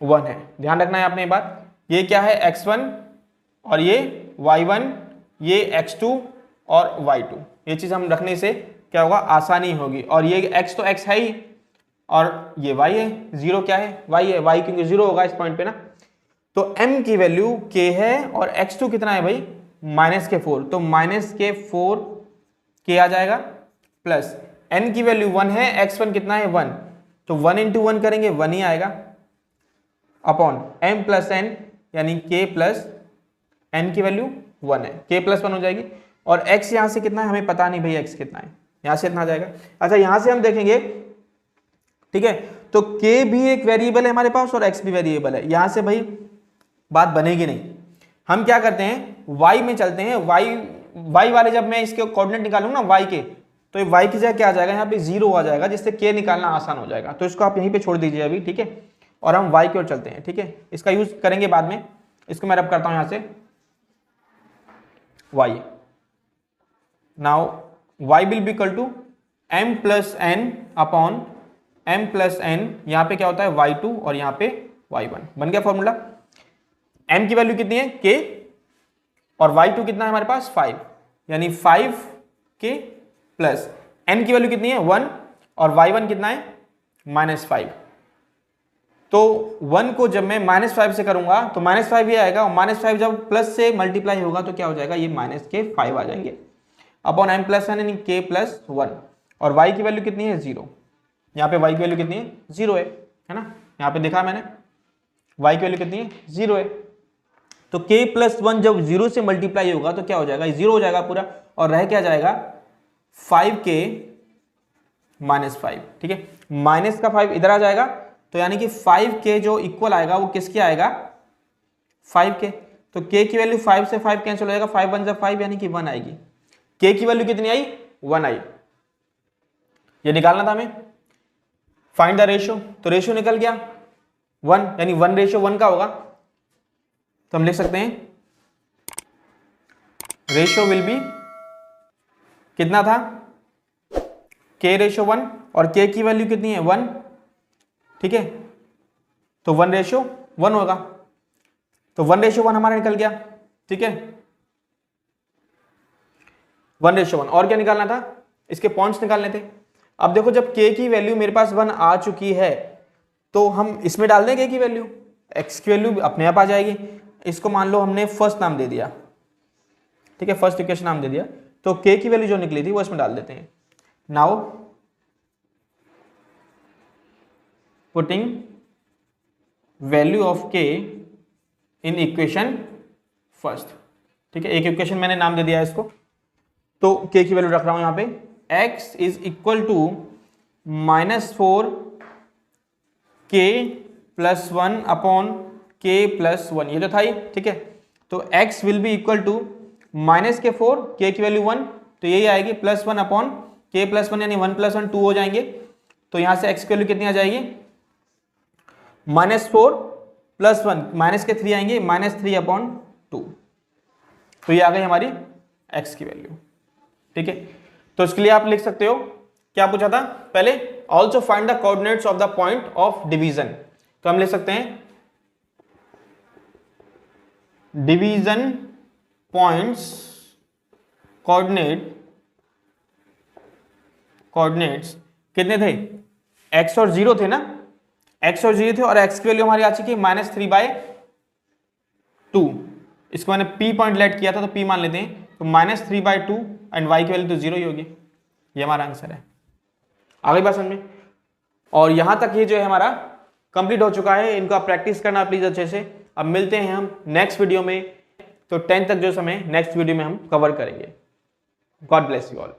1 है, ध्यान रखना है आपने ये बात। ये क्या है x1 और ये y1, ये x2 और y2, ये चीज हम रखने से क्या होगा, आसानी होगी। और ये x तो x है ही और ये y है, 0 क्या है, y है, y क्योंकि 0 होगा इस पॉइंट पे ना। तो m की वैल्यू k है और x2 कितना है भाई, -4, तो -4 k आ जाएगा, प्लस n की वैल्यू 1 है, x1 कितना है 1, तो 1 इंटू 1 करेंगे 1 ही आएगा, अपॉन m प्लस n यानी k प्लस n की वैल्यू 1 है, k प्लस 1 हो जाएगी। और x यहां से कितना है हमें पता नहीं भाई, x कितना है, यहां से इतना आ जाएगा। अच्छा यहां से हम देखेंगे, ठीक है, तो k भी एक वेरिएबल है हमारे पास और x भी वेरिएबल है, यहां से भाई बात बनेगी नहीं। हम क्या करते हैं, y में चलते हैं, y वाले जब मैं इसके कोऑर्डिनेट निकालूंगा ना y के, तो ये y की जगह क्या आ जाएगा, यहाँ पे 0 आ जाएगा, जिससे k निकालना आसान हो जाएगा। तो इसको आप यहीं पे छोड़ दीजिए अभी, ठीक है, और हम y की ओर चलते हैं, ठीक है। इसका यूज करेंगे बाद में, इसको मैं रब करता हूं यहां से y। Now y will be equal to m plus n upon m plus n, यहां पे क्या होता है y2 और यहां पे y1, बन गया फॉर्मूला। m की वैल्यू कितनी है k और y2 कितना है हमारे पास 5, यानी 5k प्लस n की वैल्यू कितनी है 1 और y1 कितना है -5। तो 1 को जब मैं -5 से करूंगा तो -5 ही आएगा, और -5 जब प्लस से मल्टीप्लाई होगा तो क्या हो जाएगा, ये -k5 आ जाएंगे, अपॉन m प्लस n यानी k प्लस 1, और y की वैल्यू कितनी है 0, यहाँ पे y की वैल्यू कितनी है 0 है ना, यहाँ पे देखा मैंने y की वैल्यू कितनी है 0 है। तो k प्लस 1 जब 0 से मल्टीप्लाई होगा तो क्या हो जाएगा, 0 हो जाएगा पूरा, और रह क्या जाएगा 5k -5, ठीक है, माइनस का 5 इधर आ जाएगा, तो यानी कि 5k जो इक्वल आएगा वो किसके आएगा 5k, तो k की वैल्यू 5 से 5 कैंसिल हो जाएगा, 5 1 जब 5 यानी कि 1 आएगी, k की वैल्यू कितनी आई 1 आई, ये निकालना था हमें। फाइंड द रेशियो, तो रेशियो निकल गया 1, यानी 1 रेशियो 1 का होगा, तो हम लिख सकते हैं रेशियो विल बी कितना था k रेशियो 1, और k की वैल्यू कितनी है 1, ठीक है, तो 1 रेशियो 1 होगा, तो 1 रेशियो 1 हमारा निकल गया, ठीक है, 1 रेशियो 1। और क्या निकालना था, इसके पॉइंट्स निकालने थे। अब देखो जब k की वैल्यू मेरे पास 1 आ चुकी है तो हम इसमें डाल दें k की वैल्यू, x की वैल्यू अपने आप आ जाएगी। इसको मान लो हमने फर्स्ट नाम दे दिया, ठीक है, फर्स्ट इक्वेशन नाम दे दिया, तो k की वैल्यू जो निकली थी वो इसमें डाल देते हैं। Now putting value of k in equation first, ठीक है, एक इक्वेशन मैंने नाम दे दिया इसको, तो k की वैल्यू रख रहा हूं यहां पे, x is equal to -4 k plus 1 upon k plus 1, ये तो था ही, ठीक है, तो x will be equal to minus K 4, k की वैल्यू 1, तो यही आएगी +1 अपॉन k + 1 यानी 1 + 1 2 हो जाएंगे। तो यहां से x की वैल्यू कितनी आ जाएगी, -4 + 1, माइनस के 3 आएंगे, -3 अपॉन 2। तो ये आ गई हमारी x की वैल्यू। ठीक है, तो इसके लिए आप लिख सकते हो, क्या पूछा था पहले, also find the coordinates of the point of division. तो हम लिख सकते हैं डिवीजन पॉइंट्स कोऑर्डिनेट्स कितने थे, x और 0 थे ना, x और 0 थे, और x की वैल्यू हमारी आ चुकी है -3/2। इसको मैंने p पॉइंट लेट किया था तो p मान लेते हैं, तो -3/2 एंड y की वैल्यू तो 0 ही होगी। ये हमारा आंसर है। आ गई बात समझ में। और यहां तक ये जो है हमारा कंप्लीट हो चुका है, इनको आप प्रैक्टिस करना प्लीज अच्छे से। अब मिलते हैं हम नेक्स्ट वीडियो में, तो 10 तक जो समय नेक्स्ट वीडियो में हम कवर करेंगे। God bless you all.